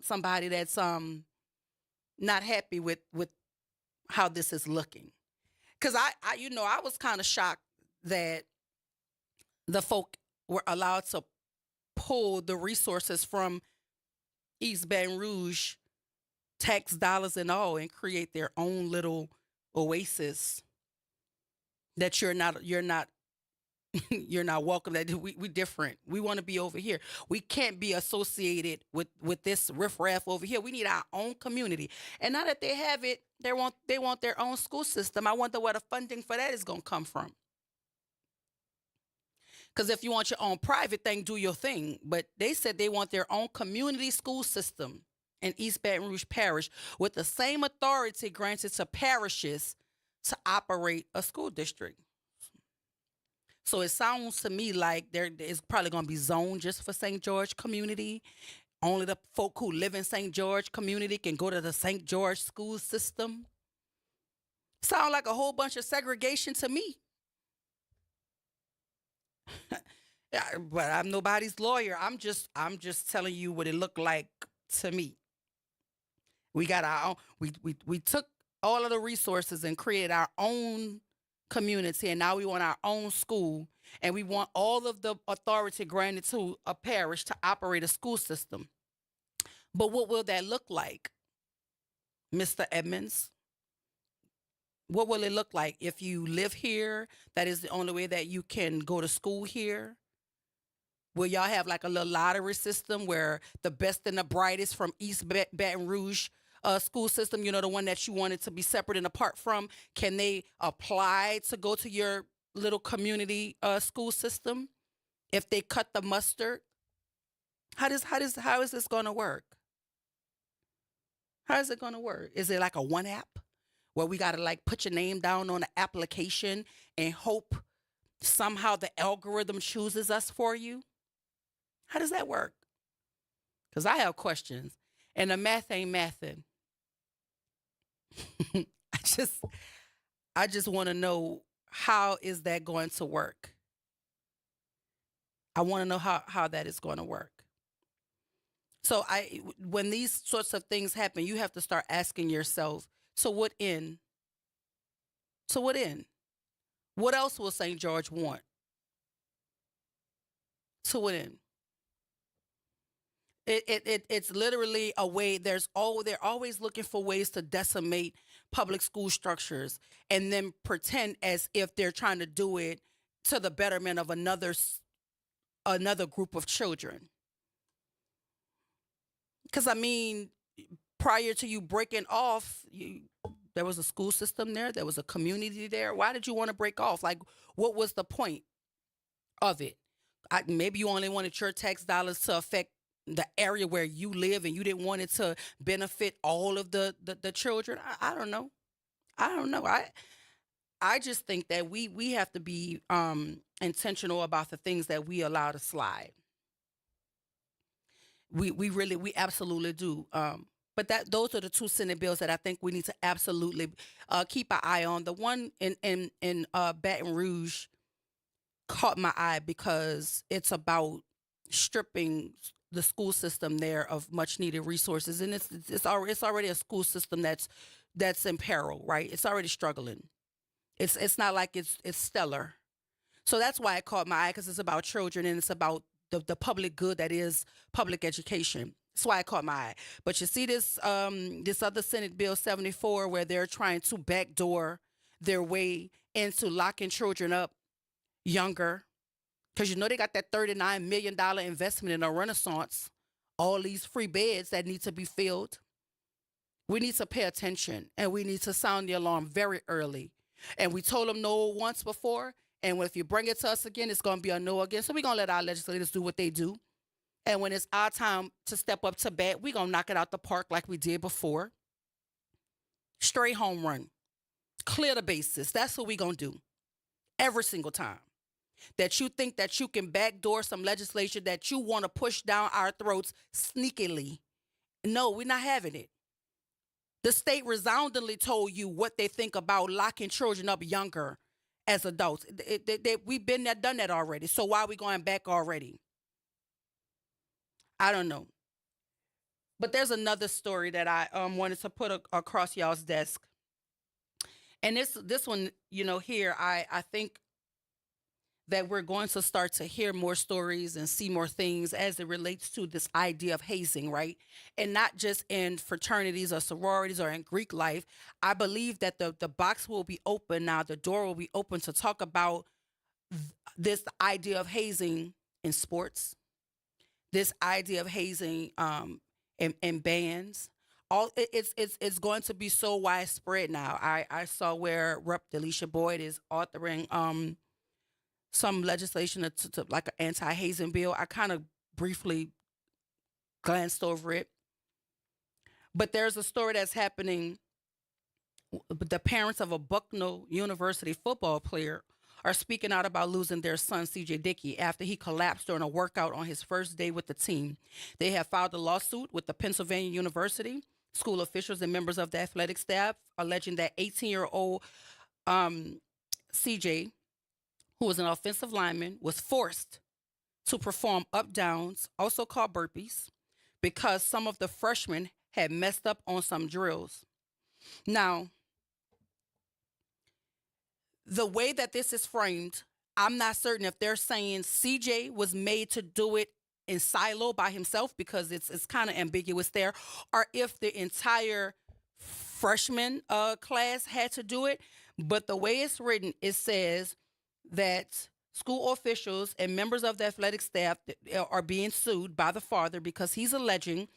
somebody that's not happy with how this is looking. Because I was kind of shocked that the folk were allowed to pull the resources from East Baton Rouge, tax dollars and all, and create their own little oasis that you're not welcome. That we different. We want to be over here. We can't be associated with this riffraff over here. We need our own community. And now that they have it, they want their own school system. I wonder where the funding for that is going to come from. Because if you want your own private thing, do your thing. But they said they want their own community school system. in East Baton Rouge Parish with the same authority granted to parishes to operate a school district. So it sounds to me like there is probably going to be zoned just for St. George community. Only the folk who live in St. George community can go to the St. George school system. Sound like a whole bunch of segregation to me. But I'm nobody's lawyer. I'm just telling you what it looked like to me. We got our own, we took all of the resources and created our own community, and now we want our own school, and we want all of the authority granted to a parish to operate a school system. But what will that look like, Mr. Edmonds? What will it look like if you live here? That is the only way that you can go to school here. Will y'all have like a little lottery system where the best and the brightest from East Baton Rouge school system, you know, the one that you wanted to be separate and apart from, can they apply to go to your little community school system if they cut the mustard? How is this going to work? How is it going to work? Is it like a one app where we got to like put your name down on the application and hope somehow the algorithm chooses us for you? How does that work? Because I have questions, and the math ain't mathing. I just want to know, how is that going to work? I want to know how that is going to work. So when these sorts of things happen, you have to start asking yourself, to what end? To what end? What else will St. George want? To what end? It's literally a way. They're always looking for ways to decimate public school structures and then pretend as if they're trying to do it to the betterment of another group of children. Because I mean, prior to you breaking off, there was a school system there. There was a community there. Why did you want to break off? Like, what was the point of it? Maybe you only wanted your tax dollars to affect the area where you live, and you didn't want it to benefit all of the children. I don't know. I just think that we have to be intentional about the things that we allow to slide. We absolutely do. But those are the two Senate bills that I think we need to absolutely keep an eye on. The one in Baton Rouge caught my eye because it's about stripping the school system there of much needed resources, and it's already a school system that's in peril, right? It's already struggling. It's not like it's stellar. So that's why it caught my eye, because it's about children and it's about the public good that is public education. That's why it caught my eye. But you see this other Senate Bill 74, where they're trying to backdoor their way into locking children up younger. Because you know they got that $39 million investment in a Renaissance, all these free beds that need to be filled. We need to pay attention, and we need to sound the alarm very early. And we told them no once before, and if you bring it to us again, it's going to be a no again. So we're going to let our legislators do what they do. And when it's our time to step up to bat, we're going to knock it out the park like we did before. Straight home run. Clear the bases. That's what we're going to do every single time. That you think that you can backdoor some legislation that you want to push down our throats sneakily. No, we're not having it. The state resoundingly told you what they think about locking children up younger as adults. We've been there, done that already. So why are we going back already? I don't know. But there's another story that I wanted to put across y'all's desk. And this one, you know, here, I think that we're going to start to hear more stories and see more things as it relates to this idea of hazing, right? And not just in fraternities or sororities or in Greek life. I believe that the box will be open now, the door will be open to talk about this idea of hazing in sports, this idea of hazing in bands. It's going to be so widespread now. I saw where Rep. Delisha Boyd is authoring some legislation to like an anti-hazing bill. I kind of briefly glanced over it. But there's a story that's happening. The parents of a Bucknell University football player are speaking out about losing their son, C.J. Dickey, after he collapsed during a workout on his first day with the team. They have filed a lawsuit with the Pennsylvania University, school officials and members of the athletic staff, alleging that 18-year-old C.J., who was an offensive lineman, was forced to perform up-downs, also called burpees, because some of the freshmen had messed up on some drills. Now, the way that this is framed, I'm not certain if they're saying CJ was made to do it in silo by himself, because it's kind of ambiguous there, or if the entire freshman class had to do it. But the way it's written, it says that school officials and members of the athletic staff are being sued by the father because he's alleging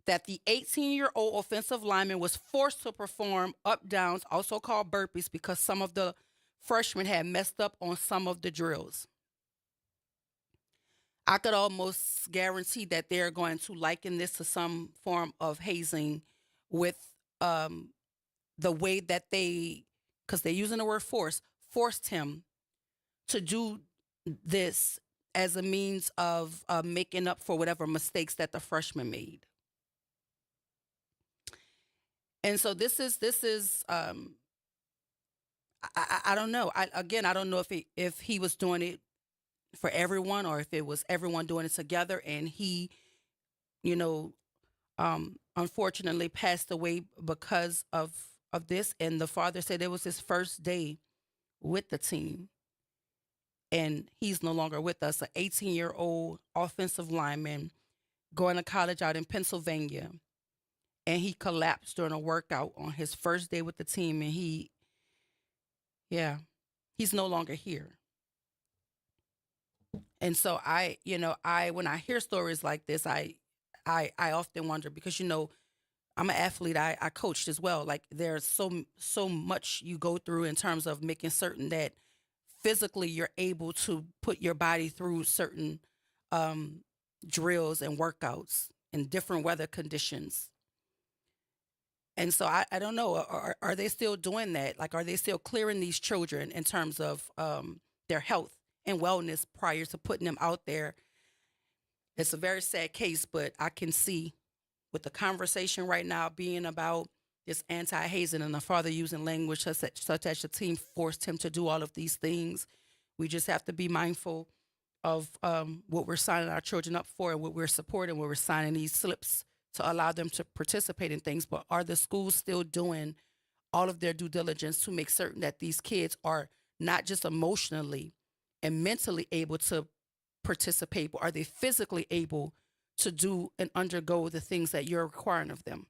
that the 18-year-old offensive lineman was forced to perform up-downs, also called burpees, because some of the freshmen had messed up on some of the drills. I could almost guarantee that they're going to liken this to some form of hazing with the way that they, because they're using the word forced him to do this as a means of making up for whatever mistakes that the freshman made. And so this is I don't know. I don't know if he was doing it for everyone or if it was everyone doing it together, and he, unfortunately passed away because of this. And the father said it was his first day with the team, and he's no longer with us. An 18-year-old offensive lineman going to college out in Pennsylvania, and he collapsed during a workout on his first day with the team, and he's no longer here. And so when I hear stories like this, I often wonder, because, I'm an athlete. I coached as well. Like, there's so much you go through in terms of making certain that physically you're able to put your body through certain drills and workouts in different weather conditions. And so I don't know, are they still doing that? Like, are they still clearing these children in terms of their health and wellness prior to putting them out there? It's a very sad case, but I can see with the conversation right now being about this anti-hazing and the father using language such as the team forced him to do all of these things. We just have to be mindful of what we're signing our children up for and what we're supporting, when we're signing these slips to allow them to participate in things. But are the schools still doing all of their due diligence to make certain that these kids are not just emotionally and mentally able to participate, but are they physically able to do and undergo the things that you're requiring of them?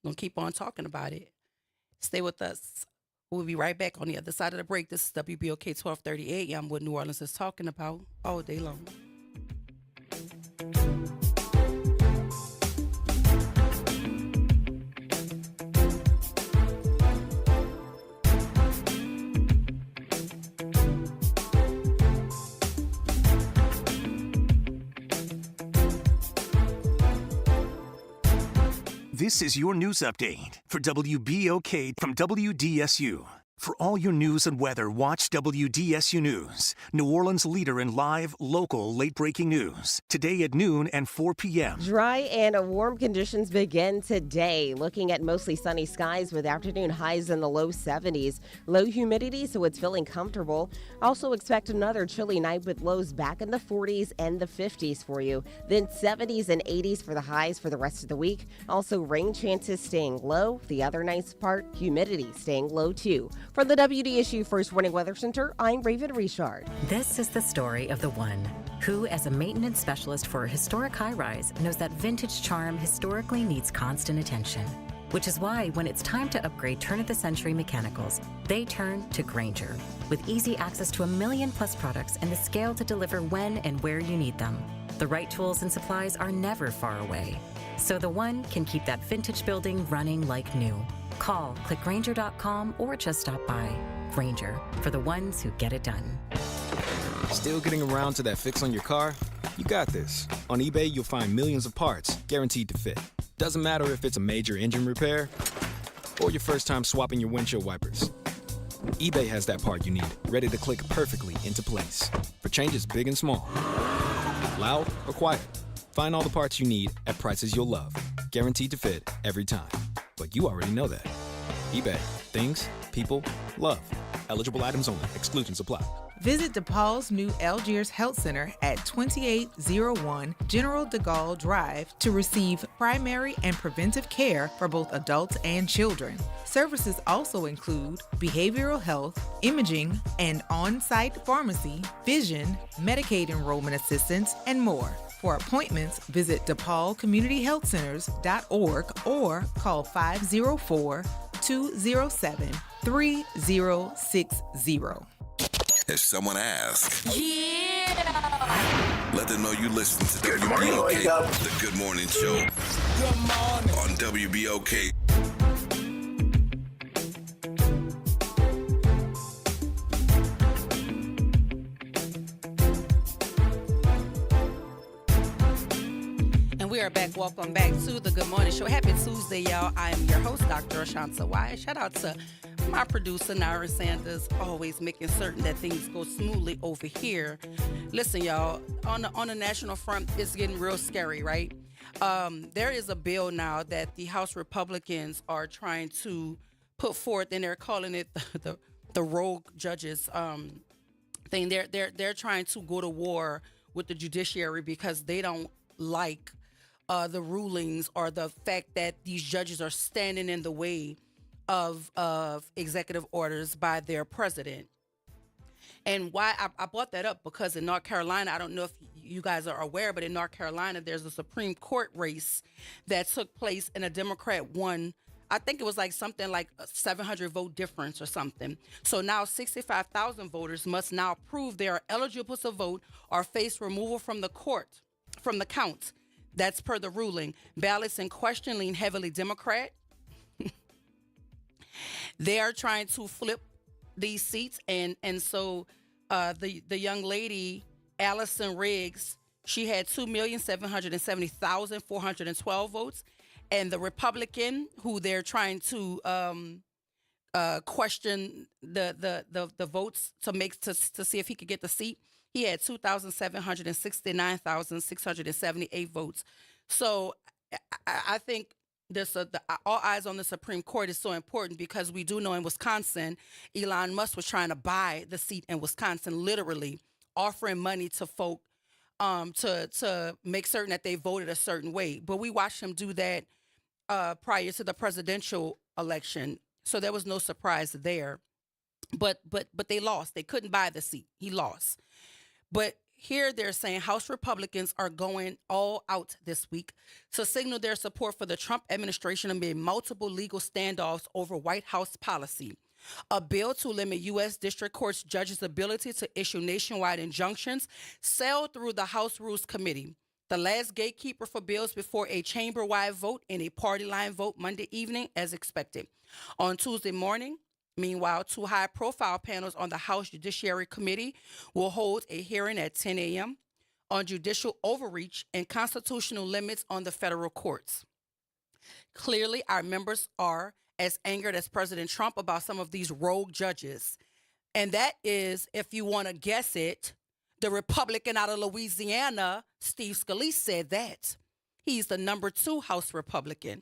We'll keep on talking about it. Stay with us. We'll be right back on the other side of the break. This is WBOK 1230 AM, what New Orleans is talking about all day long. This is your news update for WBOK from WDSU. For all your news and weather, watch WDSU News, New Orleans' leader in live, local, late-breaking news. Today at noon and 4 p.m. Dry and warm conditions begin today. Looking at mostly sunny skies with afternoon highs in the low 70s. Low humidity, so it's feeling comfortable. Also expect another chilly night with lows back in the 40s and the 50s for you. Then 70s and 80s for the highs for the rest of the week. Also rain chances staying low. The other nice part, humidity staying low too. From the WDSU First Warning Weather Center, I'm Raven Richard. This is the story of the one who, as a maintenance specialist for a historic high-rise, knows that vintage charm historically needs constant attention. Which is why, when it's time to upgrade turn-of-the-century mechanicals, they turn to Grainger. With easy access to 1 million-plus products and the scale to deliver when and where you need them. The right tools and supplies are never far away. So the one can keep that vintage building running like new. Call, click Grainger.com, or just stop by. Grainger, for the ones who get it done. Still getting around to that fix on your car? You got this. On eBay, you'll find millions of parts, guaranteed to fit. Doesn't matter if it's a major engine repair or your first time swapping your windshield wipers. eBay has that part you need, ready to click perfectly into place for changes big and small. Loud or quiet, find all the parts you need at prices you'll love. Guaranteed to fit every time. But you already know that. eBay. Things, people, love. Eligible items only. Exclusions apply. Visit DePaul's new Algiers Health Center at 2801 General de Gaulle Drive to receive primary and preventive care for both adults and children. Services also include behavioral health, imaging, and on-site pharmacy, vision, Medicaid enrollment assistance, and more. For appointments, visit DePaulCommunityHealthCenters.org or call 504-207-3060. If someone asks, Yeah! let them know you listen to Good morning, wake up. The Good Morning Show. Good morning. On WBOK. And we are back. Welcome back to the Good Morning Show. Happy Tuesday, y'all. I am your host, Dr. Ashanta Wyatt. Shout out to my producer, Naira Sanders, always making certain that things go smoothly over here. Listen, y'all, on the national front, it's getting real scary, right? There is a bill now that the House Republicans are trying to put forth, and they're calling it the rogue judges thing. They're trying to go to war with the judiciary because they don't like the rulings or the fact that these judges are standing in the way of executive orders by their president. And why I brought that up, because in North Carolina, I don't know if you guys are aware, but in North Carolina, there's a Supreme Court race that took place and a Democrat won. I think it was like something like a 700 vote difference or something. So now 65,000 voters must now prove they are eligible to vote or face removal from the count. That's per the ruling. Ballots in question lean heavily Democrat. They are trying to flip these seats, and so the young lady, Allison Riggs, she had 2,770,412 votes, and the Republican who they're trying to question the votes to see if he could get the seat, he had 2,769,678 votes. So I think all eyes on the Supreme Court is so important, because we do know in Wisconsin, Elon Musk was trying to buy the seat in Wisconsin, literally offering money to folk to make certain that they voted a certain way. But we watched him do that prior to the presidential election, so there was no surprise there. But they lost. They couldn't buy the seat. He lost. But here they're saying House Republicans are going all out this week to signal their support for the Trump administration amid multiple legal standoffs over White House policy. A bill to limit U.S. District Court's judges' ability to issue nationwide injunctions sailed through the House Rules Committee, the last gatekeeper for bills before a chamber-wide vote and a party line vote Monday evening as expected. On Tuesday morning, meanwhile, two high-profile panels on the House Judiciary Committee will hold a hearing at 10 a.m. on judicial overreach and constitutional limits on the federal courts. Clearly, our members are as angered as President Trump about some of these rogue judges. And that is, if you want to guess it, the Republican out of Louisiana, Steve Scalise, said that. He's the number 2 House Republican.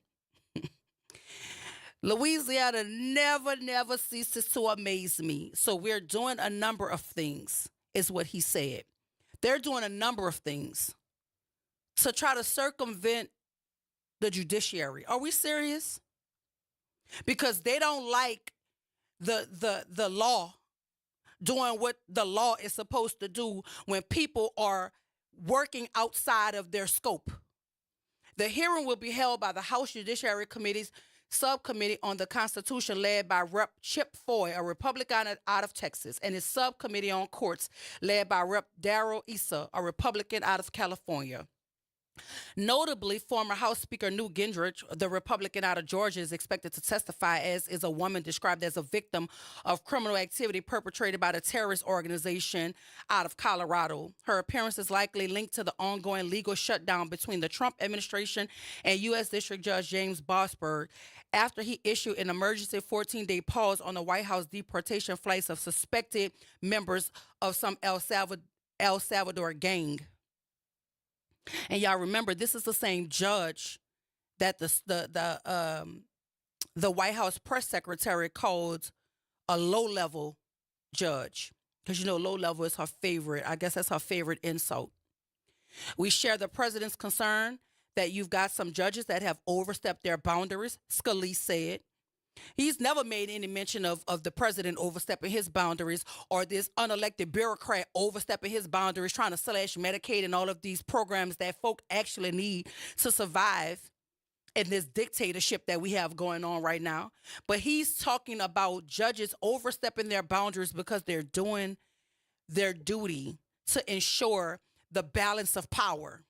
Louisiana never ceases to amaze me. So we're doing a number of things, is what he said. They're doing a number of things to try to circumvent the judiciary. Are we serious? Because they don't like the law doing what the law is supposed to do when people are working outside of their scope. The hearing will be held by the House Judiciary Committee's subcommittee on the Constitution, led by Rep. Chip Foy, a Republican out of Texas, and his subcommittee on courts, led by Rep. Darrell Issa, a Republican out of California. Notably, former House Speaker Newt Gingrich, the Republican out of Georgia, is expected to testify, as is a woman described as a victim of criminal activity perpetrated by the terrorist organization out of Colorado. Her appearance is likely linked to the ongoing legal shutdown between the Trump administration and U.S. District Judge James Boasberg after he issued an emergency 14-day pause on the White House deportation flights of suspected members of some El Salvador gang. And y'all remember, this is the same judge that the White House press secretary called a low-level judge, because low-level is her favorite. I guess that's her favorite insult. We share the president's concern that you've got some judges that have overstepped their boundaries, Scalise said. He's never made any mention of the president overstepping his boundaries or this unelected bureaucrat overstepping his boundaries, trying to slash Medicaid and all of these programs that folk actually need to survive in this dictatorship that we have going on right now. But he's talking about judges overstepping their boundaries because they're doing their duty to ensure the balance of power.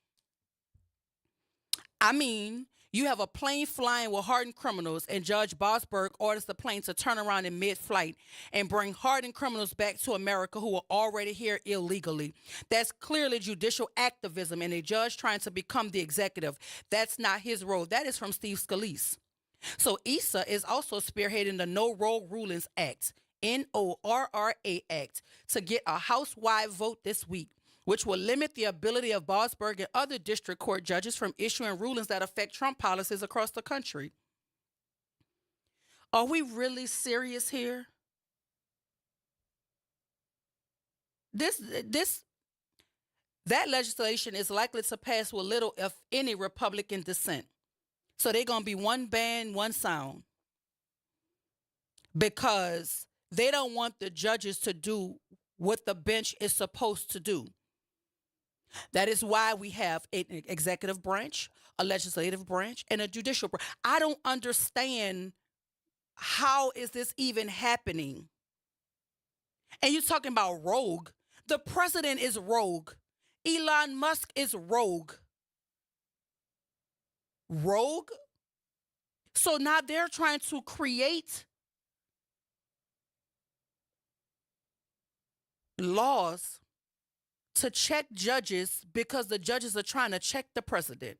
I mean, you have a plane flying with hardened criminals, and Judge Boasberg orders the plane to turn around in mid-flight and bring hardened criminals back to America who are already here illegally. That's clearly judicial activism and a judge trying to become the executive. That's not his role. That is from Steve Scalise. So Issa is also spearheading the No Rogue Rulings Act, NORRA Act, to get a House-wide vote this week, which will limit the ability of Boasberg and other district court judges from issuing rulings that affect Trump policies across the country. Are we really serious here? That legislation is likely to pass with little, if any, Republican dissent. So they're going to be one band, one sound, because they don't want the judges to do what the bench is supposed to do. That is why we have an executive branch, a legislative branch, and a judicial branch. I don't understand, how is this even happening? And you're talking about rogue. The president is rogue. Elon Musk is rogue. Rogue? So now they're trying to create laws to check judges because the judges are trying to check the president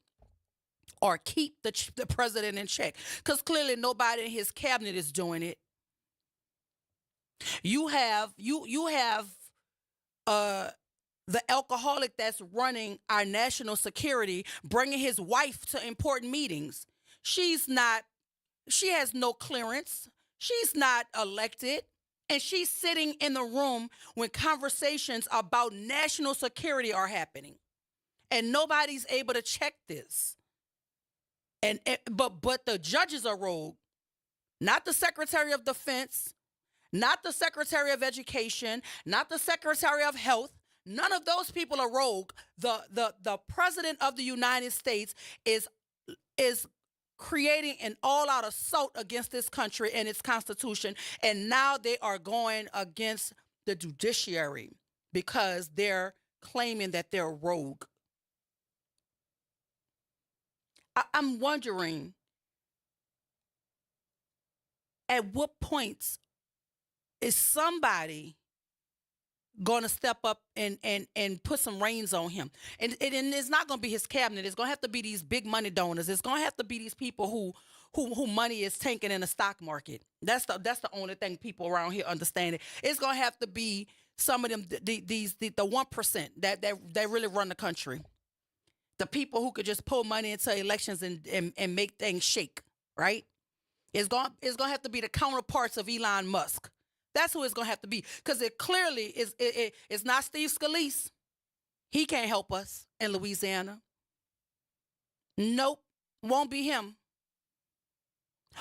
or keep the president in check, because clearly nobody in his cabinet is doing it. You have the alcoholic that's running our national security, bringing his wife to important meetings. She has no clearance. She's not elected. And she's sitting in the room when conversations about national security are happening. And nobody's able to check this. But the judges are rogue. Not the Secretary of Defense, not the Secretary of Education, not the Secretary of Health. None of those people are rogue. The President of the United States is creating an all-out assault against this country and its Constitution. And now they are going against the judiciary because they're claiming that they're rogue. I'm wondering, at what points is somebody going to step up and put some reins on him? And it's not going to be his cabinet. It's going to have to be these big money donors. It's going to have to be these people who money is tanking in the stock market. That's the only thing people around here understand. It's going to have to be some of them, the 1% that really run the country. The people who could just pull money into elections and make things shake, right? It's going to have to be the counterparts of Elon Musk. That's who it's going to have to be, because it clearly is. It's not Steve Scalise. He can't help us in Louisiana. Nope, won't be him.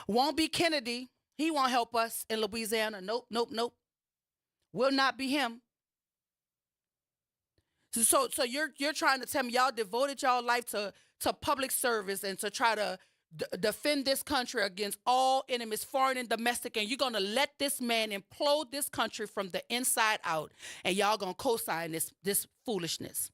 Won't be Kennedy. He won't help us in Louisiana. Nope. Will not be him. So you're trying to tell me y'all devoted y'all life to public service and to try to defend this country against all enemies, foreign and domestic, and you're going to let this man implode this country from the inside out, and y'all going to co-sign this foolishness.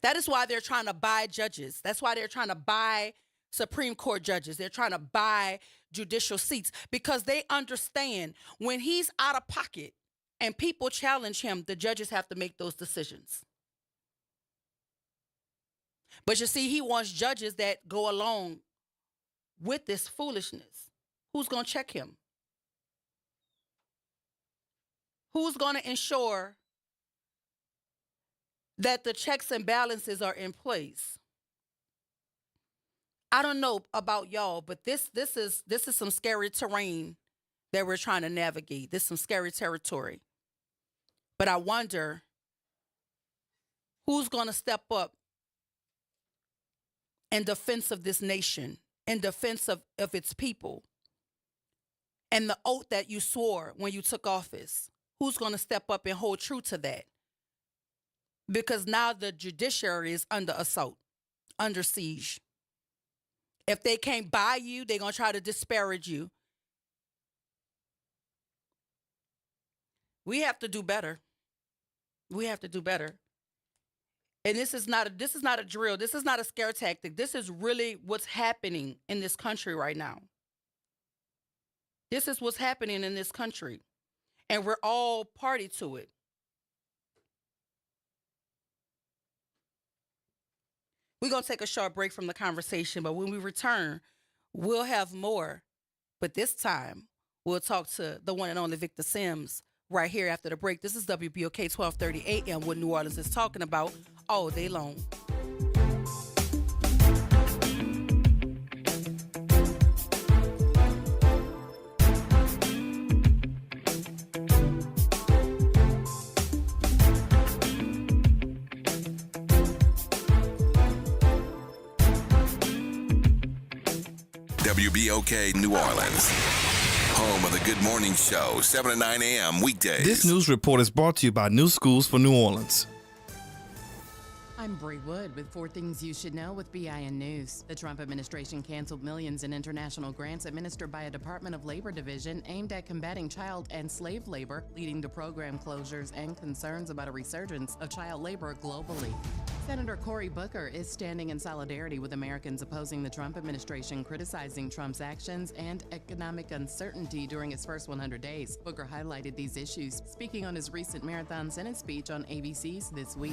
That is why they're trying to buy judges. That's why they're trying to buy Supreme Court judges. They're trying to buy judicial seats because they understand when he's out of pocket and people challenge him, the judges have to make those decisions. But you see, he wants judges that go along with this foolishness. Who's going to check him? Who's going to ensure that the checks and balances are in place? I don't know about y'all, but this is some scary terrain that we're trying to navigate. This is some scary territory. But I wonder who's going to step up in defense of this nation, in defense of its people, and the oath that you swore when you took office. Who's going to step up and hold true to that? Because now the judiciary is under assault, under siege. If they can't buy you, they're going to try to disparage you. We have to do better. We have to do better. And this is not a drill. This is not a scare tactic. This is really what's happening in this country right now. This is what's happening in this country. And we're all party to it. We're going to take a short break from the conversation, but when we return, we'll have more. But this time, we'll talk to the one and only Victor Sims right here after the break. This is WBOK 1230 AM, what New Orleans is talking about all day long. WBOK New Orleans, home of the Good Morning Show, 7 to 9 a.m. weekdays. This news report is brought to you by New Schools for New Orleans. I'm Bree Wood with 4 things you should know with BIN News. The Trump administration canceled millions in international grants administered by a Department of Labor division aimed at combating child and slave labor, leading to program closures and concerns about a resurgence of child labor globally. Senator Cory Booker is standing in solidarity with Americans opposing the Trump administration, criticizing Trump's actions and economic uncertainty during his first 100 days. Booker highlighted these issues, speaking on his recent Marathon Senate speech on ABC's This Week.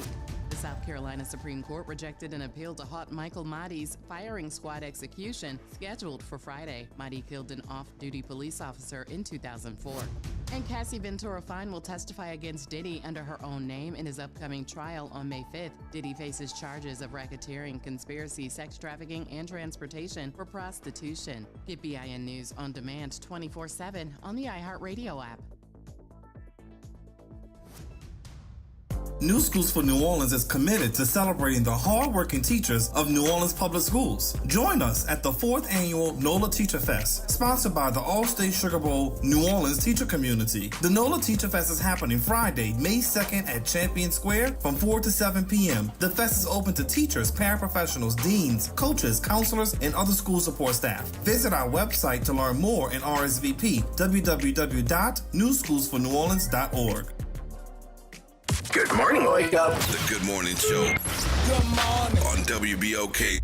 The South Carolina Supreme Court rejected an appeal to halt Michael Mahdi's firing squad execution scheduled for Friday. Mahdi killed an off-duty police officer in 2004. And Cassie Ventura Fine will testify against Diddy under her own name in his upcoming trial on May 5th. Diddy faces charges of racketeering, conspiracy, sex trafficking, and transportation for prostitution. Get BIN News on demand 24/7 on the iHeartRadio app. New Schools for New Orleans is committed to celebrating the hardworking teachers of New Orleans Public Schools. Join us at the 4th annual NOLA Teacher Fest, sponsored by the All-State Sugar Bowl New Orleans teacher community. The NOLA Teacher Fest is happening Friday, May 2nd at Champion Square from 4 to 7 p.m. The fest is open to teachers, paraprofessionals, deans, coaches, counselors, and other school support staff. Visit our website to learn more and RSVP, www.newschoolsforneworleans.org. Good morning, wake up. The Good Morning Show. Good morning. On WBOK.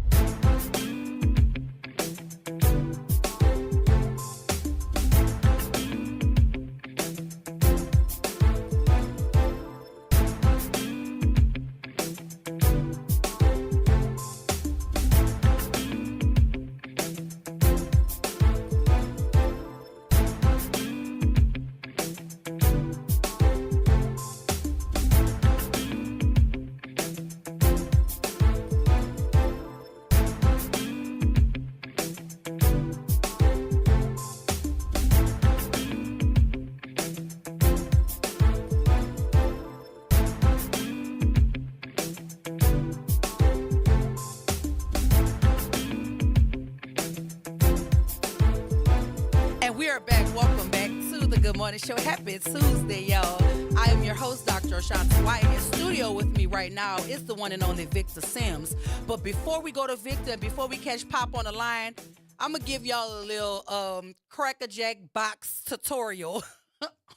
Show. Happy Tuesday, y'all. I am your host, Dr. Ashanta White. In studio with me right now is the one and only Victor Sims. But before we go to Victor, before we catch Pop on the line, I'm going to give y'all a little Cracker Jack box tutorial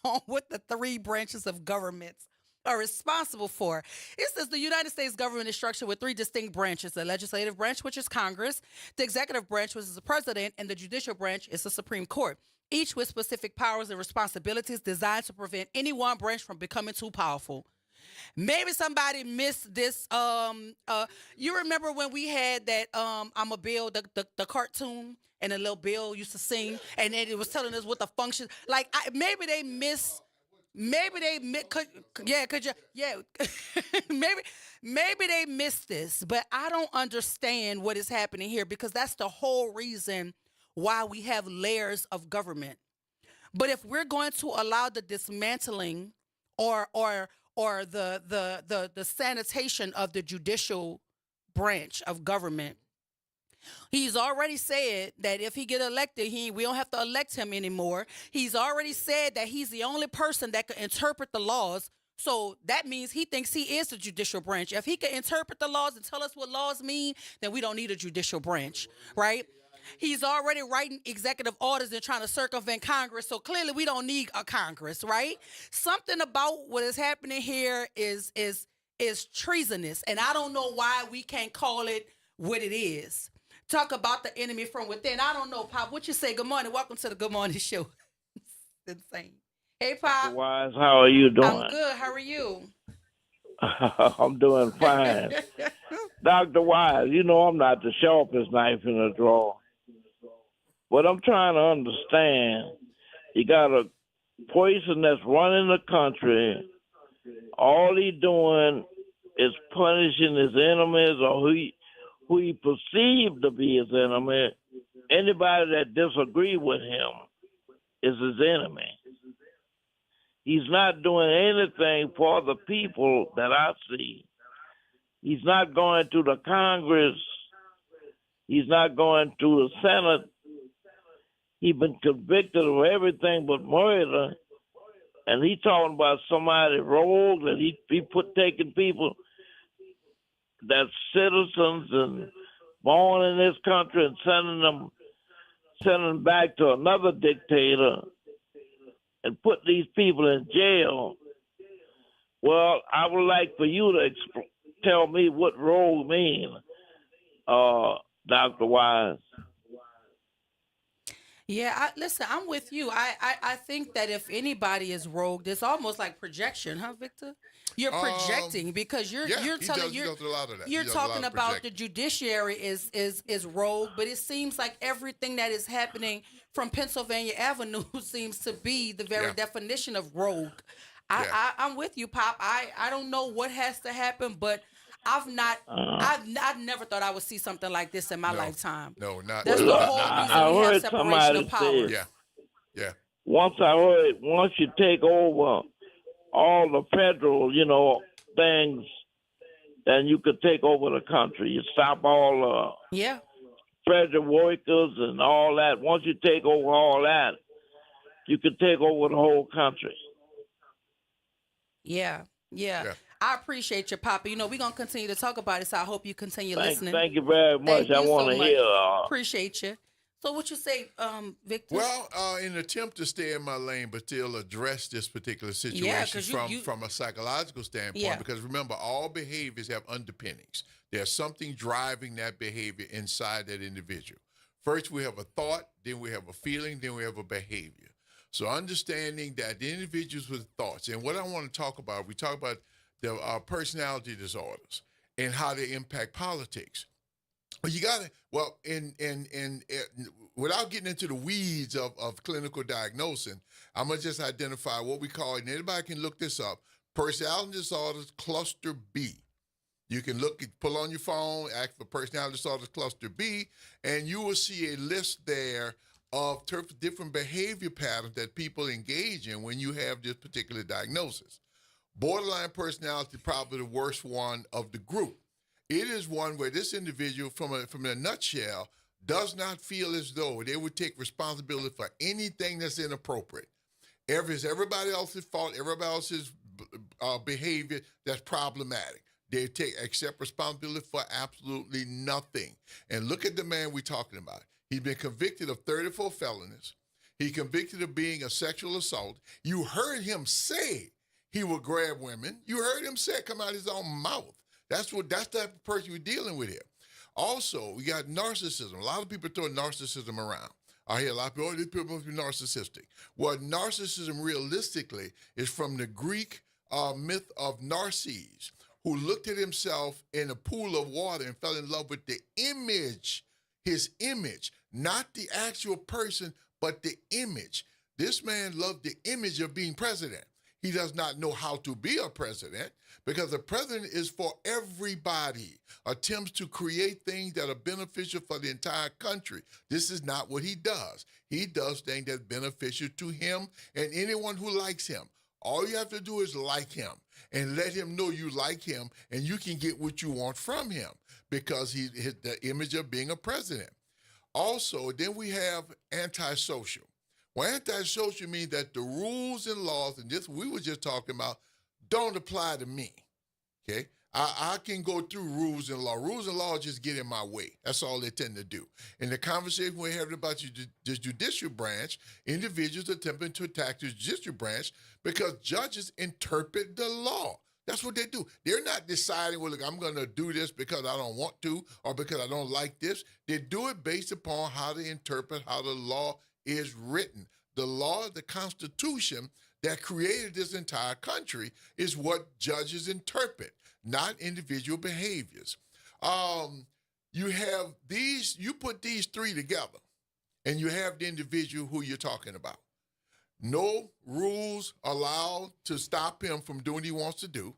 on what the 3 branches of government are responsible for. It says the United States government is structured with three distinct branches: the legislative branch, which is Congress, the executive branch, which is the president, and the judicial branch is the Supreme Court, each with specific powers and responsibilities designed to prevent any one branch from becoming too powerful. Maybe somebody missed this. You remember when we had that I'm a Bill, the cartoon, and the little Bill used to sing, and then it was telling us what the function. Like maybe they missed. Maybe they maybe they missed this, but I don't understand what is happening here, because that's the whole reason why we have layers of government. But if we're going to allow the dismantling or the sanitation of the judicial branch of government, he's already said that if he get elected, we don't have to elect him anymore. He's already said that he's the only person that can interpret the laws. So that means he thinks he is the judicial branch. If he can interpret the laws and tell us what laws mean, then we don't need a judicial branch, right? He's already writing executive orders and trying to circumvent Congress. So clearly we don't need a Congress, right? Something about what is happening here is treasonous. And I don't know why we can't call it what it is. Talk about the enemy from within. I don't know, Pop. What you say? Good morning. Welcome to the Good Morning Show. It's insane. Hey, Pop. Wise, how are you doing? I'm good. How are you? I'm doing fine. Dr. Wise, you know I'm not the sharpest knife in the drawer. But I'm trying to understand. You got a person that's running the country. All he doing is punishing his enemies, or who he perceived to be his enemy. Anybody that disagree with him is his enemy. He's not doing anything for the people that I see. He's not going to the Congress. He's not going to the Senate. He's been convicted of everything but murder. And he talking about somebody rogue, that he taking people that's citizens and born in this country and sending them back to another dictator and put these people in jail. Well, I would like for you to tell me what rogue mean, Dr. Wise. Yeah, listen, I'm with you. I think that if anybody is rogue, it's almost like projection, huh, Victor? You're projecting because you're talking about the judiciary is rogue, but it seems like everything that is happening from Pennsylvania Avenue seems to be the very definition of rogue. I'm with you, Pop. I don't know what has to happen, but I've never thought I would see something like this in my lifetime. No, not. That's the whole reason we have separation of powers. Yeah. Once you take over all the federal, things, then you could take over the country. You stop all federal workers and all that. Once you take over all that, you could take over the whole country. Yeah. I appreciate you, Papa. We're going to continue to talk about it, so I hope you continue listening. Thank you very much. I want to hear. Appreciate you. So what you say, Victor? Well, in an attempt to stay in my lane, but still address this particular situation from a psychological standpoint, because remember, all behaviors have underpinnings. There's something driving that behavior inside that individual. First, we have a thought, then we have a feeling, then we have a behavior. So understanding that the individuals with thoughts, and what I want to talk about, we talk about the personality disorders and how they impact politics. You got to, without getting into the weeds of clinical diagnosing, I'm going to just identify what we call, and anybody can look this up, personality disorders cluster B. You can pull on your phone, ask for personality disorders cluster B, and you will see a list there of different behavior patterns that people engage in when you have this particular diagnosis. Borderline personality, probably the worst one of the group. It is one where this individual, from a nutshell, does not feel as though they would take responsibility for anything that's inappropriate. It's everybody else's fault, everybody else's behavior that's problematic. They accept responsibility for absolutely nothing. And look at the man we're talking about. He's been convicted of 34 felonies. He's convicted of being a sexual assault. You heard him say he would grab women. You heard him say it come out of his own mouth. That's the type of person we're dealing with here. Also, we got narcissism. A lot of people throw narcissism around. I hear a lot of people, these people must be narcissistic. Well, narcissism realistically is from the Greek myth of Narcissus, who looked at himself in a pool of water and fell in love with the image, his image, not the actual person, but the image. This man loved the image of being president. He does not know how to be a president because a president is for everybody. Attempts to create things that are beneficial for the entire country. This is not what he does. He does things that's beneficial to him and anyone who likes him. All you have to do is like him and let him know you like him, and you can get what you want from him because he's the image of being a president. Also, then we have antisocial. Well, antisocial means that the rules and laws, and this we were just talking about, don't apply to me, okay? I can go through rules and law. Rules and laws just get in my way. That's all they tend to do. In the conversation we're having about the judicial branch, individuals attempting to attack the judicial branch because judges interpret the law. That's what they do. They're not deciding, well, look, I'm going to do this because I don't want to or because I don't like this. They do it based upon how they interpret how the law is written. The law, the Constitution that created this entire country is what judges interpret, not individual behaviors. You have these, you put these three together, and you have the individual who you're talking about. No rules allowed to stop him from doing what he wants to do,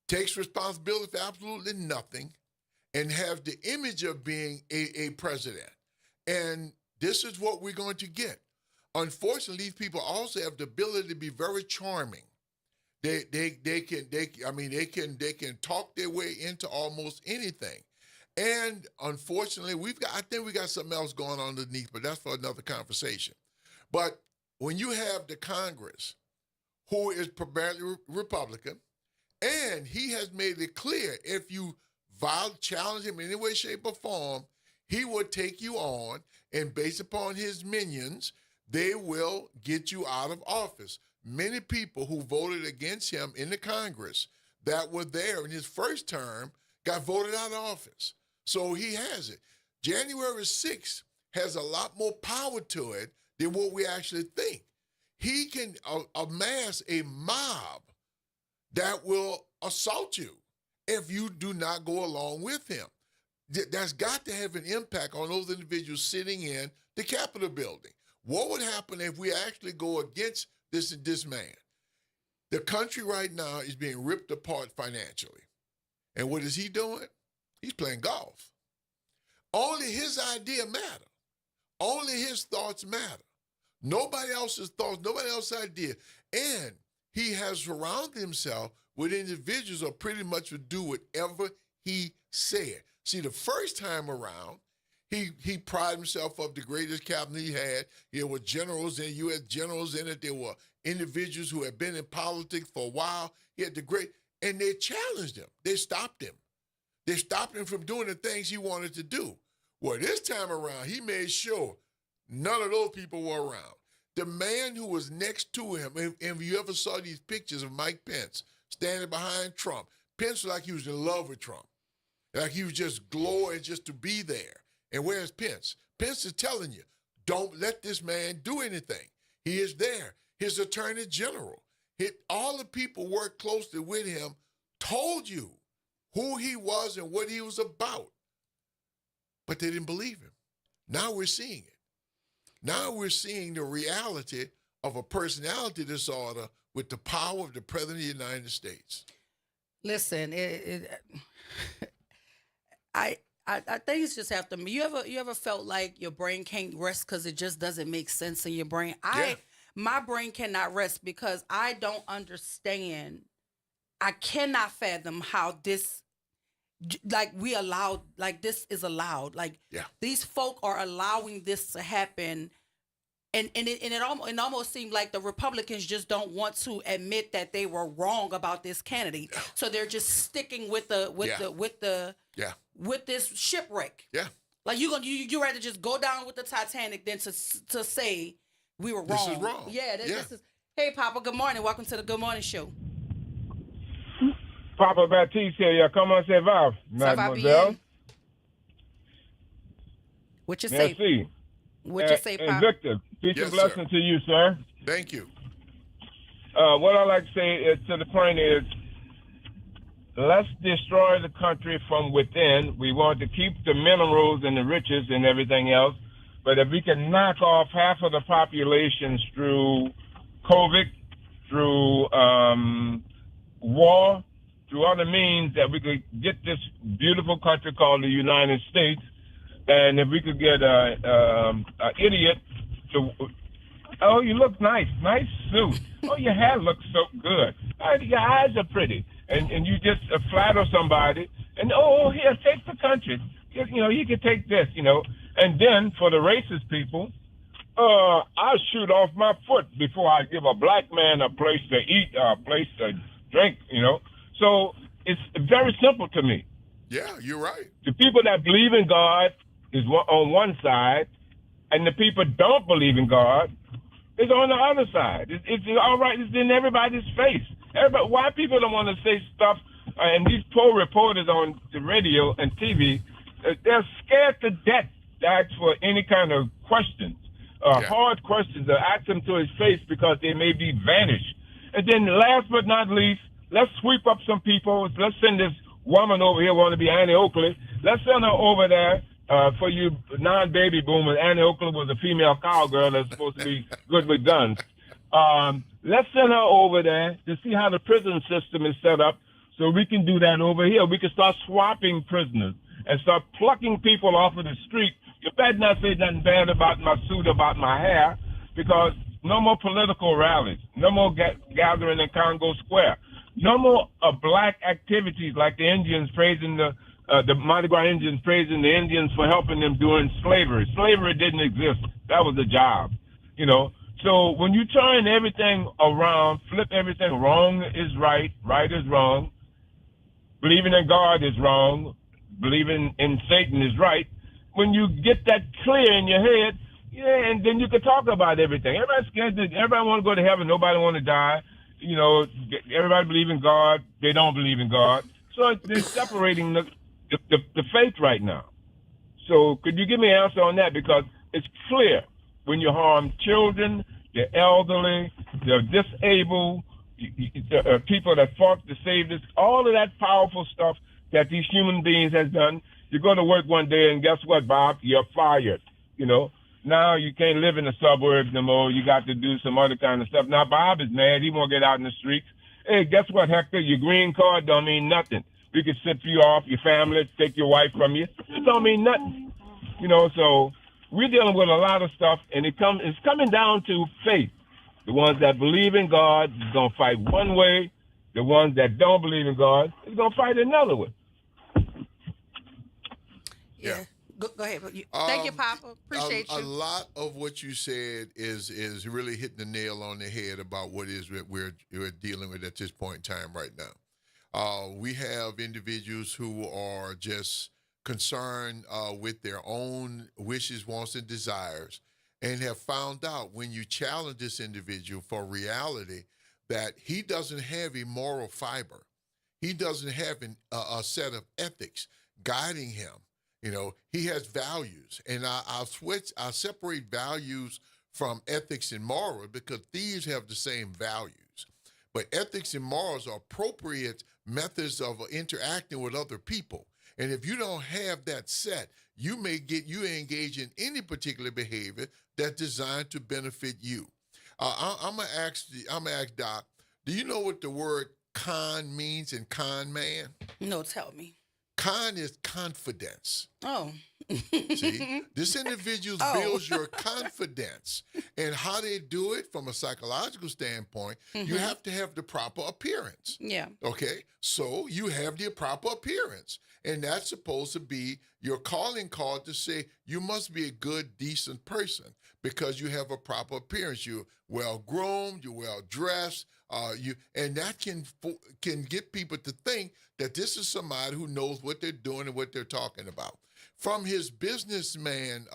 takes responsibility for absolutely nothing, and have the image of being a president. And this is what we're going to get. Unfortunately, these people also have the ability to be very charming. They can talk their way into almost anything. And unfortunately, I think we got something else going on underneath, but that's for another conversation. But when you have the Congress, who is primarily Republican, and he has made it clear if you challenge him in any way, shape, or form, he will take you on, and based upon his minions, they will get you out of office. Many people who voted against him in the Congress that were there in his first term got voted out of office. So he has it. January 6th has a lot more power to it than what we actually think. He can amass a mob that will assault you if you do not go along with him. That's got to have an impact on those individuals sitting in the Capitol building. What would happen if we actually go against this man? The country right now is being ripped apart financially. And what is he doing? He's playing golf. Only his idea matter. Only his thoughts matter. Nobody else's thoughts, nobody else's idea. And he has surrounded himself with individuals who pretty much would do whatever he said. See, the first time around, he prided himself of the greatest cabinet he had. There were generals in U.S. generals in it. There were individuals who had been in politics for a while. He had and they challenged him. They stopped him. They stopped him from doing the things he wanted to do. Well, this time around, he made sure none of those people were around. The man who was next to him, and if you ever saw these pictures of Mike Pence standing behind Trump, Pence was like he was in love with Trump. Like he was just glowing just to be there. And where's Pence? Pence is telling you, don't let this man do anything. He is there. His attorney general, all the people worked closely with him, told you who he was and what he was about. But they didn't believe him. Now we're seeing it. Now we're seeing the reality of a personality disorder with the power of the President of the United States. Listen, I things just have to. You ever felt like your brain can't rest because it just doesn't make sense in your brain? My brain cannot rest because I don't understand. I cannot fathom how this, this is allowed. These folk are allowing this to happen. And it almost seemed like the Republicans just don't want to admit that they were wrong about this candidate, so they're just sticking with this shipwreck. Yeah, like you rather just go down with the Titanic than to say we were wrong. This is wrong. Yeah, this is. Hey, Papa. Good morning. Welcome to the Good Morning Show. Papa Baptiste here. Yeah, comment ça va, mademoiselle? What you say? Merci. What you say, Pop? Victor, peace and blessing to you, sir. Thank you. What I like to say is, to the point is, let's destroy the country from within. We want to keep the minerals and the riches and everything else. But if we can knock off half of the populations through COVID, through war, through other means, that we could get this beautiful country called the United States. And if we could get an idiot to, oh, you look nice suit. Oh, your hair looks so good. Oh, your eyes are pretty. And you just flatter somebody, and here, take the country. You can take this, And then for the racist people, I shoot off my foot before I give a black man a place to eat, a place to drink, So it's very simple to me. Yeah, you're right. The people that believe in God is on one side, and the people don't believe in God is on the other side. It's all right. It's in everybody's face. Why people don't want to say stuff, and these poor reporters on the radio and TV, they're scared to death to ask for any kind of questions, hard questions, to ask them to his face because they may be vanished. And then last but not least, let's sweep up some people. Let's send this woman over here, want to be Annie Oakley. Let's send her over there. For you non-baby boomers, Annie Oakley was a female cowgirl that's supposed to be good with guns. Let's send her over there to see how the prison system is set up so we can do that over here. We can start swapping prisoners and start plucking people off of the street. You better not say nothing bad about my suit, about my hair, because no more political rallies, no more gathering in Congo Square, no more black activities like the Indians praising the Mardi Gras Indians praising the Indians for helping them during slavery. Slavery didn't exist. That was a job, So when you turn everything around, flip everything, wrong is right, right is wrong, believing in God is wrong, believing in Satan is right. When you get that clear in your head, and then you can talk about everything. Everybody's scared. Everybody want to go to heaven. Nobody want to die. Everybody believe in God. They don't believe in God. So they're separating the faith right now. So could you give me an answer on that? Because it's clear when you harm children, the elderly, the disabled, the people that fought to save this, all of that powerful stuff that these human beings has done. You go to work one day and guess what, Bob? You're fired. Now you can't live in the suburbs no more. You got to do some other kind of stuff. Now Bob is mad. He won't get out in the streets. Hey, guess what, Hector? Your green card don't mean nothing. We could strip you off, your family, take your wife from you. It don't mean nothing. So we're dealing with a lot of stuff, and it's coming down to faith. The ones that believe in God is going to fight one way. The ones that don't believe in God is going to fight another way. Yeah. Go ahead. Thank you, Papa. Appreciate you. A lot of what you said is really hitting the nail on the head about what is we're dealing with at this point in time right now. We have individuals who are just concerned with their own wishes, wants, and desires, and have found out when you challenge this individual for reality that he doesn't have a moral fiber. He doesn't have a set of ethics guiding him. He has values, and I'll separate values from ethics and morals because these have the same values. But ethics and morals are appropriate methods of interacting with other people. And if you don't have that set, you engage in any particular behavior that's designed to benefit you. I'm gonna ask Doc, do you know what the word con means in con man? No, tell me. Con is confidence. Oh. See, this individual builds your confidence. And how they do it from a psychological standpoint, you have to have the proper appearance. Yeah. Okay? So you have the proper appearance. And that's supposed to be your calling card to say you must be a good, decent person because you have a proper appearance. You're well-groomed, you're well-dressed, and that can get people to think that this is somebody who knows what they're doing and what they're talking about. From his businessman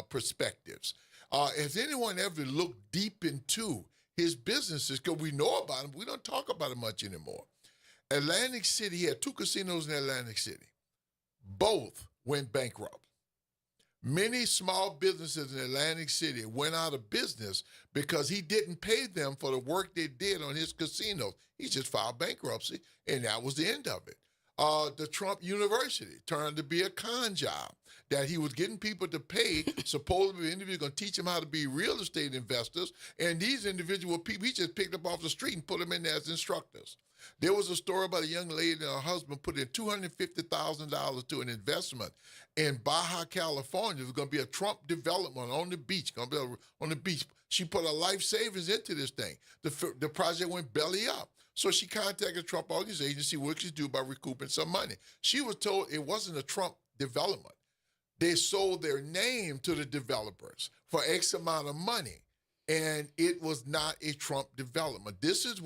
perspectives, has anyone ever looked deep into his businesses? Because we know about him, we don't talk about it much anymore. Atlantic City, he had 2 casinos in Atlantic City. Both went bankrupt. Many small businesses in Atlantic City went out of business because he didn't pay them for the work they did on his casinos. He just filed bankruptcy, and that was the end of it. The Trump University turned to be a con job that he was getting people to pay. Supposedly, the individual going to teach them how to be real estate investors, and these individual people he just picked up off the street and put them in there as instructors. There was a story about a young lady and her husband put in $250,000 to an investment in Baja California. It was going to be a Trump development on the beach. Going to be on the beach. She put her life savings into this thing. The project went belly up. So she contacted the Trump organization to see what she could do by recouping some money. She was told it wasn't a Trump development. They sold their name to the developers for X amount of money, and it was not a Trump development. This is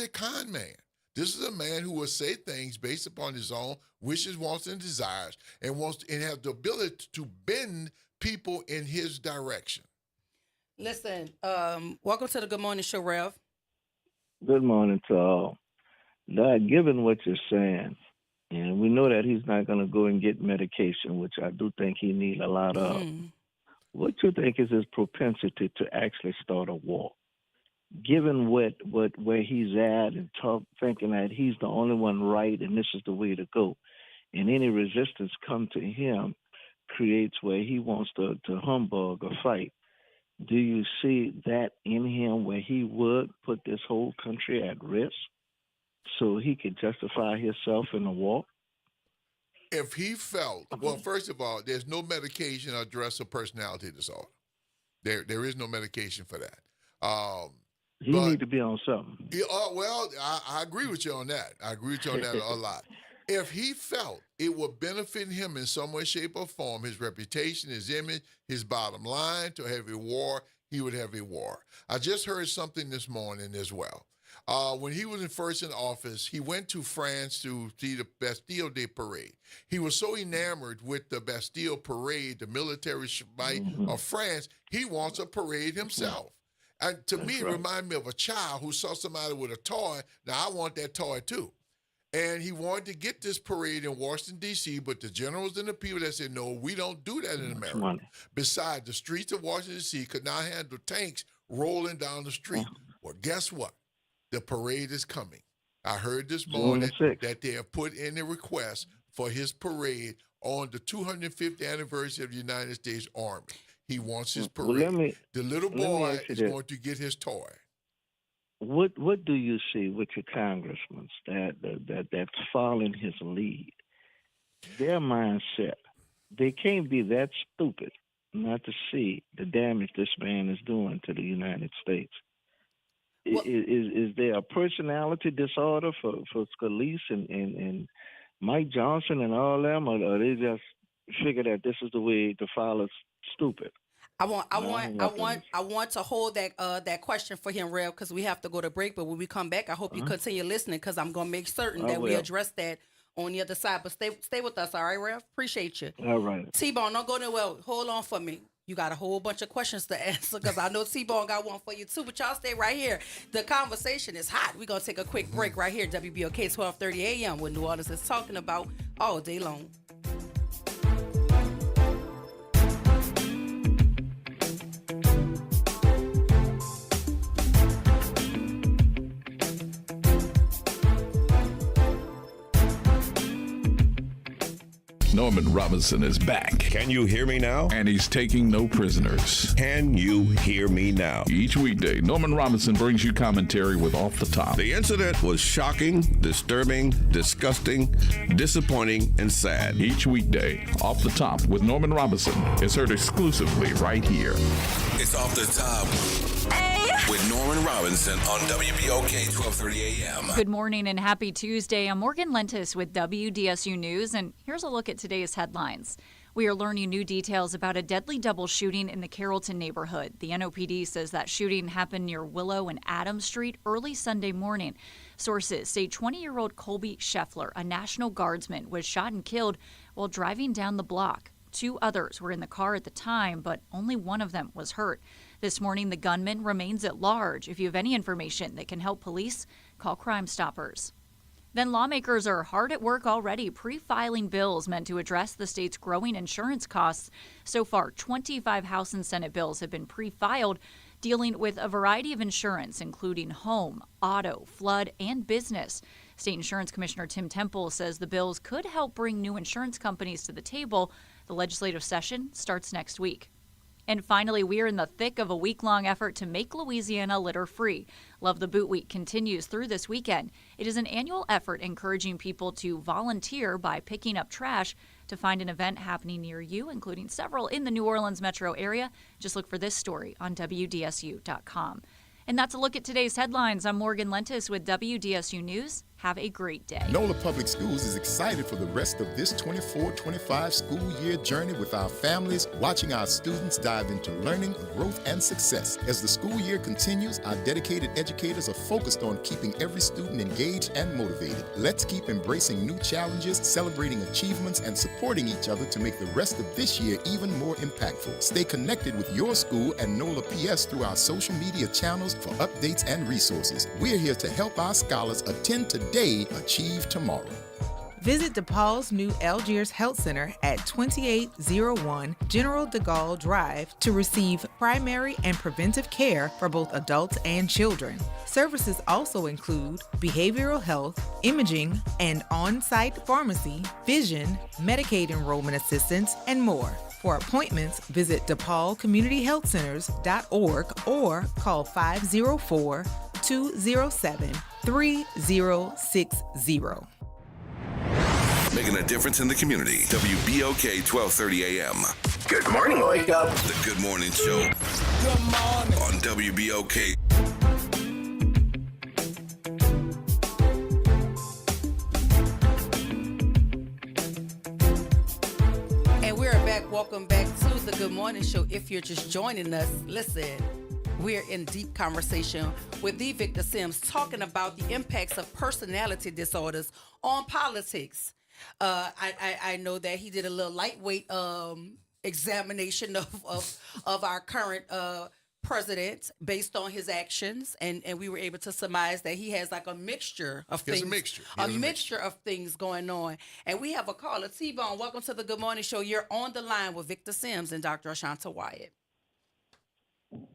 a con man. This is a man who will say things based upon his own wishes, wants, and desires, and has the ability to bend people in his direction. Listen, welcome to the Good Morning Show, Rev. Good morning to all. Now, given what you're saying, and we know that he's not going to go and get medication, which I do think he needs a lot of. What you think is his propensity to actually start a war? Given where he's at and thinking that he's the only one right and this is the way to go, and any resistance come to him creates where he wants to humbug or fight. Do you see that in him where he would put this whole country at risk so he could justify himself in a war? If he felt, well, first of all, there's no medication to address a personality disorder. There is no medication for that. He need to be on something. Well, I agree with you on that. I agree with you on that a lot. If he felt it would benefit him in some way, shape, or form, his reputation, his image, his bottom line, to have a war, he would have a war. I just heard something this morning as well. When he was first in office, he went to France to see the Bastille Day parade. He was so enamored with the Bastille parade, the military might of France, he wants a parade himself. And to me, it reminded me of a child who saw somebody with a toy. Now, I want that toy too. And he wanted to get this parade in Washington, D.C., but the generals and the people that said, no, we don't do that in America. Besides, the streets of Washington, D.C. could not handle tanks rolling down the street. Well, guess what? The parade is coming. I heard this morning that they have put in a request for his parade on the 250th anniversary of the United States Army. He wants his parade. The little boy is going to get his toy. What do you see with your congressmen that's following his lead? Their mindset, they can't be that stupid not to see the damage this man is doing to the United States. Well, is there a personality disorder for Scalise and Mike Johnson and all them, or they just figure that this is the way to follow stupid? I want to hold that question for him, Rev, because we have to go to break. But when we come back, I hope you continue listening, because I'm going to make certain that we address that on the other side. But stay with us, all right, Rev? Appreciate you. All right. T-Bone, don't go nowhere. Hold on for me. You got a whole bunch of questions to answer, because I know T-Bone got one for you too. But y'all stay right here. The conversation is hot. We're going to take a quick break right here. WBOK 1230 a.m. what New Orleans is talking about all day long. Norman Robinson is back. Can you hear me now? And he's taking no prisoners. Can you hear me now? Each weekday, Norman Robinson brings you commentary with Off the Top. The incident was shocking, disturbing, disgusting, disappointing, and sad. Each weekday, Off the Top with Norman Robinson is heard exclusively right here. It's Off the Top with Norman Robinson on WBOK 1230 a.m. Good morning and happy Tuesday. I'm Morgan Lentis with WDSU News, and here's a look at today's headlines. We are learning new details about a deadly double shooting in the Carrollton neighborhood. The NOPD says that shooting happened near Willow and Adams Street early Sunday morning. Sources say 20-year-old Colby Scheffler, a National Guardsman, was shot and killed while driving down the block. 2 others were in the car at the time, but only one of them was hurt. This morning, the gunman remains at large. If you have any information that can help police, call Crime Stoppers. Then lawmakers are hard at work already pre-filing bills meant to address the state's growing insurance costs. So far, 25 House and Senate bills have been pre-filed, dealing with a variety of insurance, including home, auto, flood, and business. State Insurance Commissioner Tim Temple says the bills could help bring new insurance companies to the table. The legislative session starts next week. And finally, we are in the thick of a week-long effort to make Louisiana litter-free. Love the Boot Week continues through this weekend. It is an annual effort encouraging people to volunteer by picking up trash. To find an event happening near you, including several in the New Orleans metro area, just look for this story on WDSU.com. And that's a look at today's headlines. I'm Morgan Lentis with WDSU News. Have a great day. NOLA Public Schools is excited for the rest of this 24-25 school year journey with our families, watching our students dive into learning, growth, and success. As the school year continues, our dedicated educators are focused on keeping every student engaged and motivated. Let's keep embracing new challenges, celebrating achievements, and supporting each other to make the rest of this year even more impactful. Stay connected with your school and NOLA PS through our social media channels for updates and resources. We're here to help our scholars attend today, achieve tomorrow. Visit DePaul's new Algiers Health Center at 2801 General de Gaulle Drive to receive primary and preventive care for both adults and children. Services also include behavioral health, imaging, and on-site pharmacy, vision, Medicaid enrollment assistance, and more. For appointments, visit DePaulCommunityHealthCenters.org or call 504-207-3060. Making a difference in the community. WBOK 1230 AM. Good morning, Wake Up. The Good Morning Show. Good morning. On WBOK. And we're back. Welcome back to the Good Morning Show. If you're just joining us, listen. We're in deep conversation with the Victor Sims talking about the impacts of personality disorders on politics. I know that he did a little lightweight examination of our current president based on his actions, and we were able to surmise that he has like a mixture of things. A mixture of things going on. And we have a caller. T-Bone, welcome to the Good Morning Show. You're on the line with Victor Sims and Dr. Ashanta Wyatt.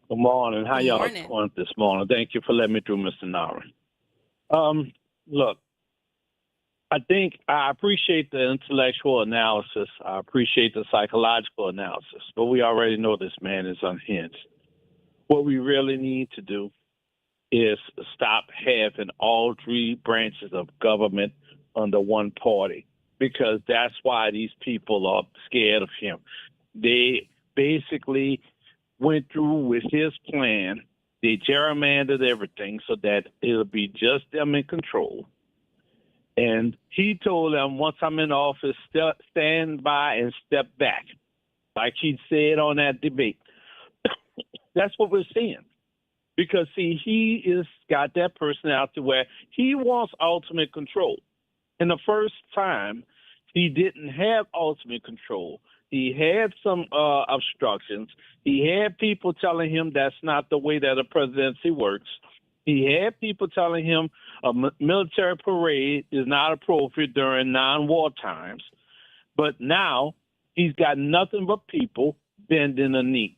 Good morning. How y'all doing this morning? Thank you for letting me through, Mr. Nara. Look, I think I appreciate the intellectual analysis. I appreciate the psychological analysis, but we already know this man is unhinged. What we really need to do is stop having all three branches of government under one party, because that's why these people are scared of him. They basically went through with his plan. They gerrymandered everything so that it'll be just them in control. And he told them, once I'm in office, stand by and step back, like he said on that debate. That's what we're seeing. Because, see, he is got that personality where he wants ultimate control. And the first time, he didn't have ultimate control. He had some obstructions. He had people telling him that's not the way that a presidency works. He had people telling him a military parade is not appropriate during non-war times. But now he's got nothing but people bending a knee.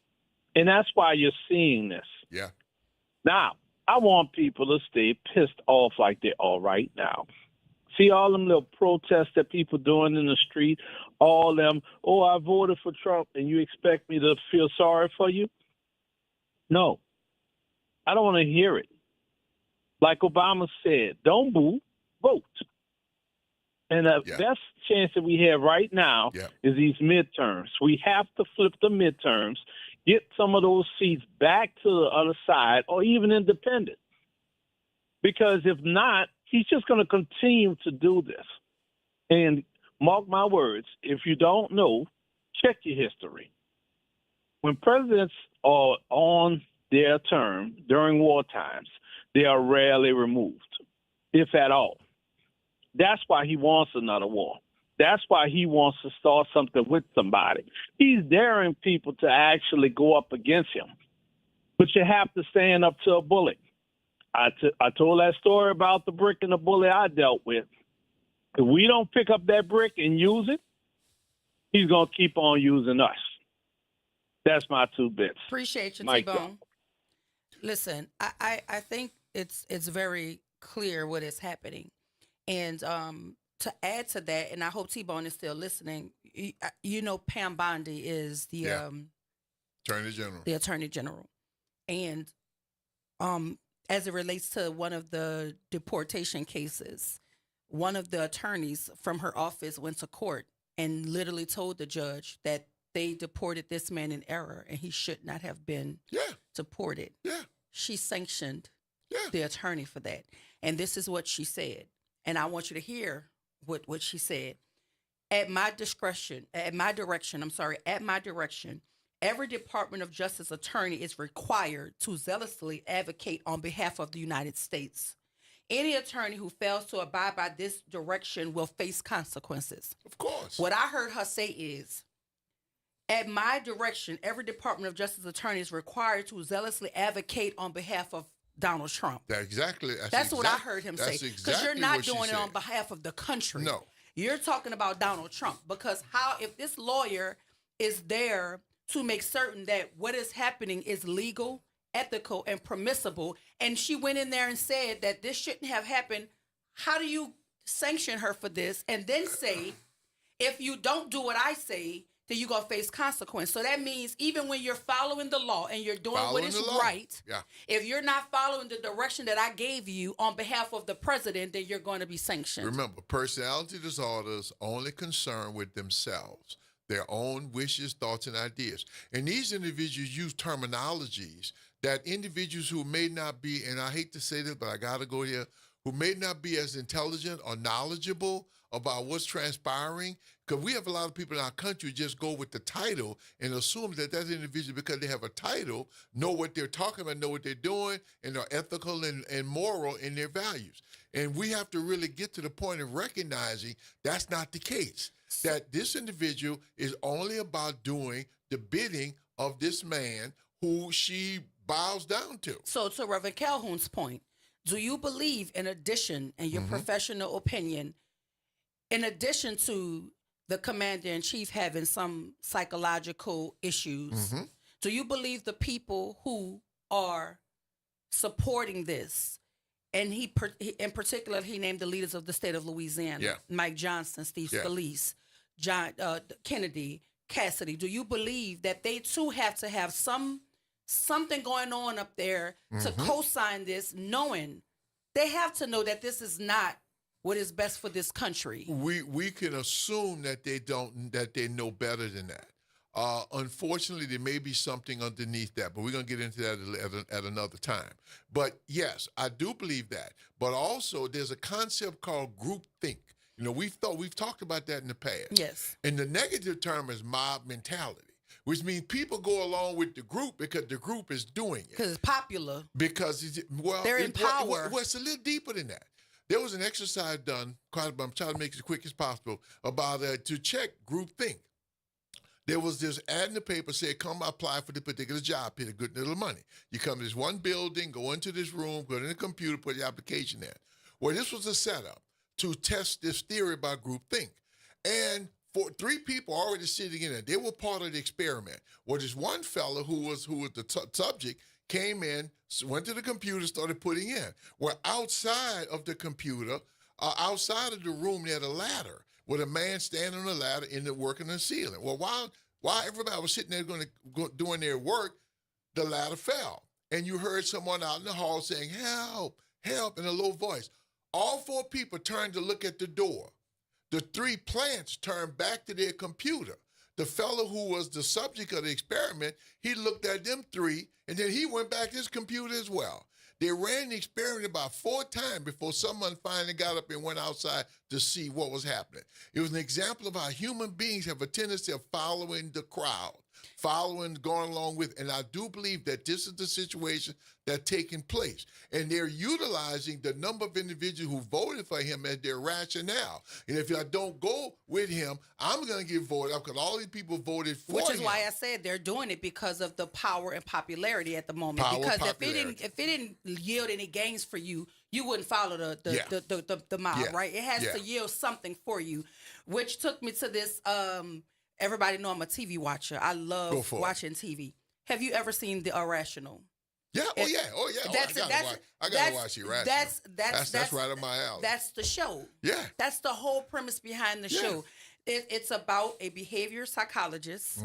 And that's why you're seeing this. Yeah. Now, I want people to stay pissed off like they are right now. See all them little protests that people doing in the street, all them, oh, I voted for Trump, and you expect me to feel sorry for you? No. I don't want to hear it. Like Obama said, don't boo, vote. And the best chance that we have right now is these midterms. We have to flip the midterms, get some of those seats back to the other side or even independent. Because if not, he's just going to continue to do this. And mark my words, if you don't know, check your history. When presidents are on their term during war times, they are rarely removed, if at all. That's why he wants another war. That's why he wants to start something with somebody. He's daring people to actually go up against him. But you have to stand up to a bullet. I told that story about the brick and the bullet I dealt with. If we don't pick up that brick and use it, he's going to keep on using us. That's my 2 bits. Appreciate you, Mike. T-Bone. Listen, I think it's very clear what is happening. And to add to that, and I hope T-Bone is still listening, you know Pam Bondi is the Attorney General. The Attorney General. And as it relates to one of the deportation cases, one of the attorneys from her office went to court and literally told the judge that they deported this man in error and he should not have been deported. Yeah. She sanctioned the attorney for that. And this is what she said. And I want you to hear what she said. At my direction, every Department of Justice attorney is required to zealously advocate on behalf of the United States. Any attorney who fails to abide by this direction will face consequences. Of course. What I heard her say is, at my direction, every Department of Justice attorney is required to zealously advocate on behalf of Donald Trump. That's what I heard him say. Because you're not doing it on behalf of the country. No. You're talking about Donald Trump. Because if this lawyer is there to make certain that what is happening is legal, ethical, and permissible, and she went in there and said that this shouldn't have happened, how do you sanction her for this and then say, if you don't do what I say, then you're going to face consequence? So that means even when you're following the law and you're doing what is right, if you're not following the direction that I gave you on behalf of the president, then you're going to be sanctioned. Remember, personality disorders only concerned with themselves, their own wishes, thoughts, and ideas. And these individuals use terminologies that individuals who may not be, and I hate to say this, but I got to go here, who may not be as intelligent or knowledgeable about what's transpiring, because we have a lot of people in our country who just go with the title and assume that that individual, because they have a title, know what they're talking about, know what they're doing, and are ethical and moral in their values. And we have to really get to the point of recognizing that's not the case, that this individual is only about doing the bidding of this man who she bows down to. So to Reverend Calhoun's point, do you believe, in addition, in your professional opinion, in addition to the commander-in-chief having some psychological issues, do you believe the people who are supporting this, and he in particular, he named the leaders of the state of Louisiana, Mike Johnson, Steve Scalise, John Kennedy, Cassidy, do you believe that they too have to have something going on up there to co-sign this, knowing they have to know that this is not what is best for this country? We can assume that they know better than that. Unfortunately, there may be something underneath that, but we're going to get into that at another time. But yes, I do believe that. But also, there's a concept called groupthink. You know, we've talked about that in the past. Yes. And the negative term is mob mentality, which means people go along with the group because the group is doing it. Because it's popular. Because they're in power. Well, it's a little deeper than that. There was an exercise done, I'm trying to make it as quick as possible, about to check groupthink. There was this ad in the paper said, come apply for the particular job, pay a good little money. You come to this one building, go into this room, go to the computer, put your application there. Well, this was a setup to test this theory about groupthink. And for 3 people already sitting in it, they were part of the experiment. Well, this one fellow who was the subject came in, went to the computer, started putting in. Well, outside of the computer, outside of the room, they had a ladder with a man standing on the ladder in the working on the ceiling. Well, while everybody was sitting there doing their work, the ladder fell. And you heard someone out in the hall saying, help, help, in a low voice. All 4 people turned to look at the door. The 3 plants turned back to their computer. The fellow who was the subject of the experiment, he looked at them 3, and then he went back to his computer as well. They ran the experiment about 4 times before someone finally got up and went outside to see what was happening. It was an example of how human beings have a tendency of following the crowd, following, going along with. And I do believe that this is the situation that's taking place. And they're utilizing the number of individuals who voted for him as their rationale. And if I don't go with him, I'm going to get voted out because all these people voted for him. Which is why I said they're doing it because of the power and popularity at the moment. Because if it didn't yield any gains for you, you wouldn't follow the mob, right? It has to yield something for you, which took me to this. Everybody know I'm a TV watcher. I love watching TV. Have you ever seen The Irrational? Yeah. Oh yeah. I gotta watch Irrational. That's right up my alley. That's the show. Yeah. That's the whole premise behind the show. It's about a behavior psychologist,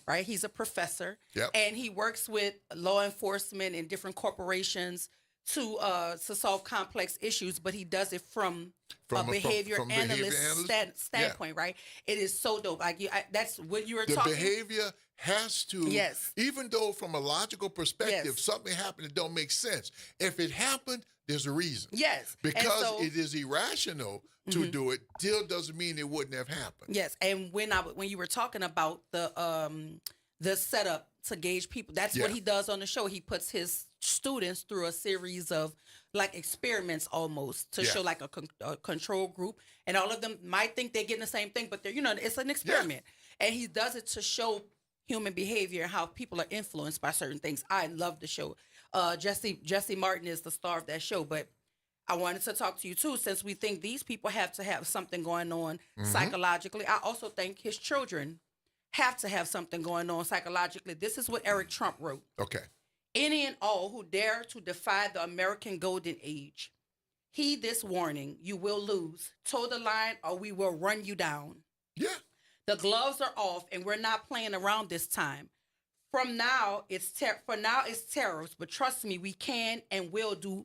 right? He's a professor, and he works with law enforcement and different corporations to solve complex issues, but he does it from a behavior analyst standpoint, right? It is so dope. That's what you were talking. The behavior has to, even though from a logical perspective, something happened that don't make sense. If it happened, there's a reason. Yes. Because it is irrational to do it, still doesn't mean it wouldn't have happened. Yes. And when you were talking about the setup to gauge people, that's what he does on the show. He puts his students through a series of like experiments almost to show like a control group, and all of them might think they're getting the same thing, but they're, it's an experiment. And he does it to show human behavior, how people are influenced by certain things. I love the show. Jesse Martin is the star of that show, but I wanted to talk to you too, since we think these people have to have something going on psychologically. I also think his children have to have something going on psychologically. This is what Eric Trump wrote. Okay. Any and all who dare to defy the American golden age, heed this warning: you will lose. Toe the line or we will run you down. Yeah. The gloves are off and we're not playing around this time. For now, it's terrors, but trust me, we can and will do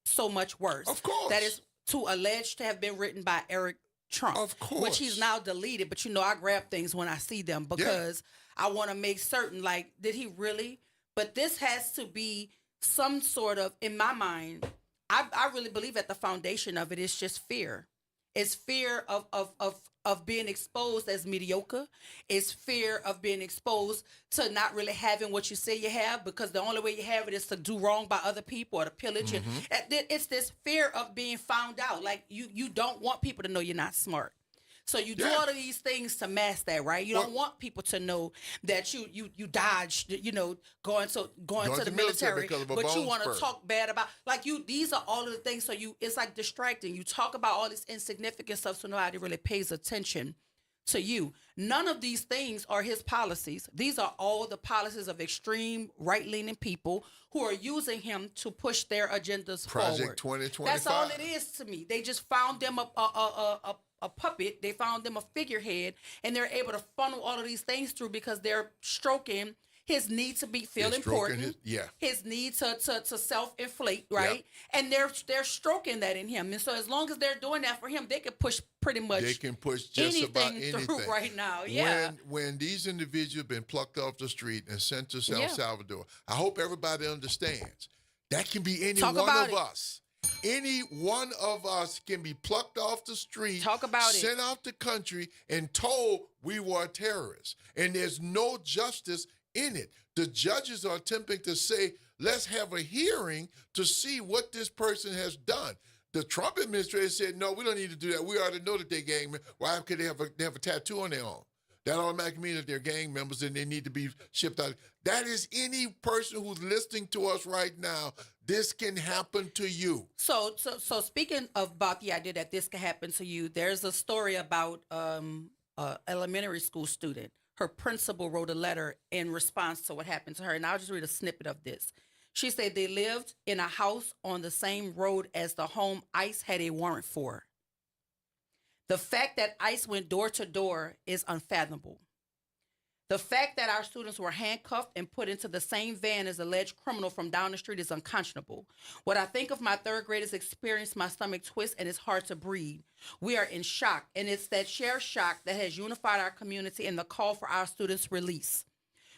so much worse. Of course. That is alleged to have been written by Eric Trump. Of course. Which he's now deleted, but I grab things when I see them because I want to make certain, like, did he really? But this has to be some sort of, in my mind, I really believe at the foundation of it is just fear. It's fear of being exposed as mediocre. It's fear of being exposed to not really having what you say you have, because the only way you have it is to do wrong by other people or to pillage. And it's this fear of being found out. Like you don't want people to know you're not smart. So you do all of these things to mask that, right? You don't want people to know that you dodged, going to the military, but you want to talk bad about, like, these are all of the things. So it's like distracting. You talk about all this insignificant stuff so nobody really pays attention to you. None of these things are his policies. These are all the policies of extreme right-leaning people who are using him to push their agendas Project forward. 2025. That's all it is to me. They just found them a puppet. They found them a figurehead, and they're able to funnel all of these things through because they're stroking his need to feel important, his need to self-inflate, right? Yeah. And they're stroking that in him. And so as long as they're doing that for him, they can push pretty much just about anything through right now. Yeah. When these individuals have been plucked off the street and sent to El Salvador, I hope everybody understands that can be any one of us. Any one of us can be plucked off the street, sent out the country, and told we were terrorists. And there's no justice in it. The judges are attempting to say, let's have a hearing to see what this person has done. The Trump administration said, no, we don't need to do that. We already know that they're gang members. Why could they have a tattoo on their arm? That automatically means that they're gang members and they need to be shipped out. That is any person who's listening to us right now. This can happen to you. So speaking about the idea that this can happen to you, there's a story about an elementary school student. Her principal wrote a letter in response to what happened to her, and I'll just read a snippet of this. She said they lived in a house on the same road as the home ICE had a warrant for. The fact that ICE went door to door is unfathomable. The fact that our students were handcuffed and put into the same van as alleged criminal from down the street is unconscionable. What I think of my third graders experience, my stomach twists and it's hard to breathe. We are in shock, and it's that shared shock that has unified our community and the call for our students' release.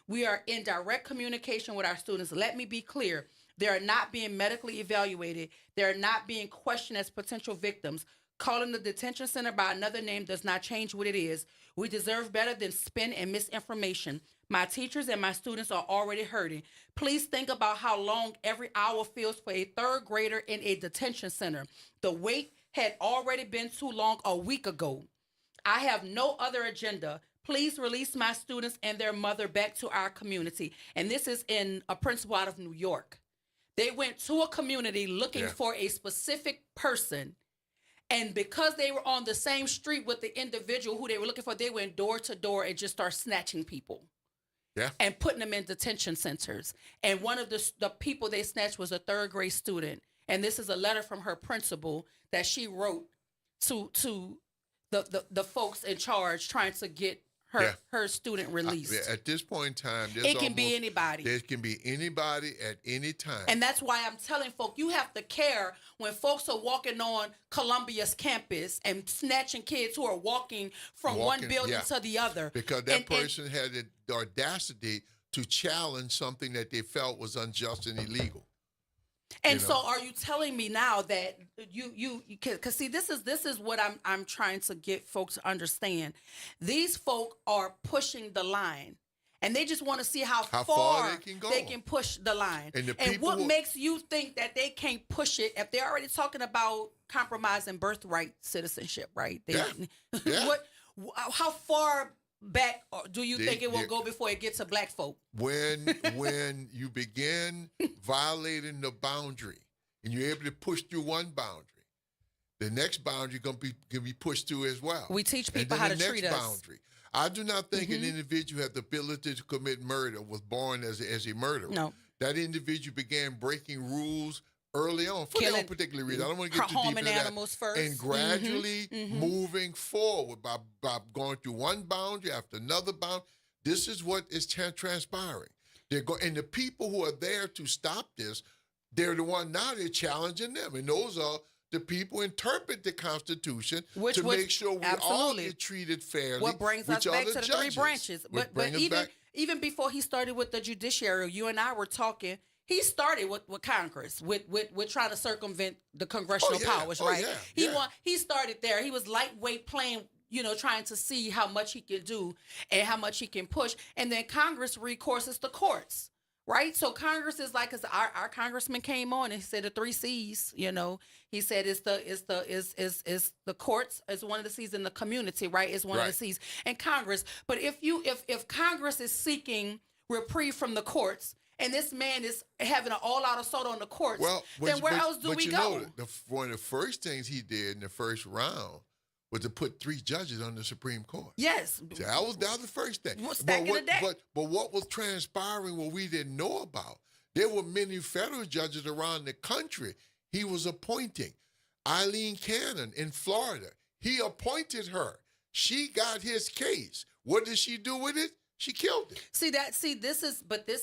We are in direct communication with our students. Let me be clear. They are not being medically evaluated. They are not being questioned as potential victims. Calling the detention center by another name does not change what it is. We deserve better than spin and misinformation. My teachers and my students are already hurting. Please think about how long every hour feels for a third grader in a detention center. The wait had already been too long a week ago. I have no other agenda. Please release my students and their mother back to our community. And this is in a principal out of New York. They went to a community looking for a specific person. And because they were on the same street with the individual who they were looking for, they went door to door and just started snatching people. Yeah. And putting them in detention centers. And one of the people they snatched was a third grade student. And this is a letter from her principal that she wrote to the folks in charge trying to get her student released. At this point in time, it can be anybody. There can be anybody at any time. And that's why I'm telling folk, you have to care when folks are walking on Columbia's campus and snatching kids who are walking from one building to the other. Because that person had the audacity to challenge something that they felt was unjust and illegal. And so are you telling me now that because see, this is what I'm trying to get folks to understand. These folk are pushing the line. And they just want to see how far they can push the line. And what makes you think that they can't push it if they're already talking about compromising birthright citizenship, right? How far back do you think it will go before it gets to black folk? When you begin violating the boundary and you're able to push through one boundary, the next boundary can be pushed through as well. We teach people how to treat us. Boundary. I do not think an individual had the ability to commit murder, was born as a murderer. No. That individual began breaking rules early on for no particular reason. I don't want to get too deep into that. Animals first. And gradually moving forward by going through one boundary after another boundary. This is what is transpiring. And the people who are there to stop this, they're the one now they're challenging them. And those are the people who interpret the Constitution to make sure we all get treated fairly. What brings us back to the three branches. But even before he started with the judiciary, you and I were talking. He started with Congress, with trying to circumvent the congressional powers, right? He started there. He was lightweight playing, trying to see how much he can do and how much he can push. And then Congress recourses to courts, right? So Congress is like, cause our congressman came on and he said the 3 C's, he said it's the courts is one of the C's in the community, right? Is one of the C's and Congress. But if Congress is seeking reprieve from the courts, and this man is having an all-out assault on the courts, then where else do we go? One of the first things he did in the first round was to put 3 judges on the Supreme Court. Yes. So that was the first thing. But what was transpiring, what we didn't know about, there were many federal judges around the country he was appointing. Eileen Cannon in Florida, he appointed her. She got his case. What did she do with it? She killed it. This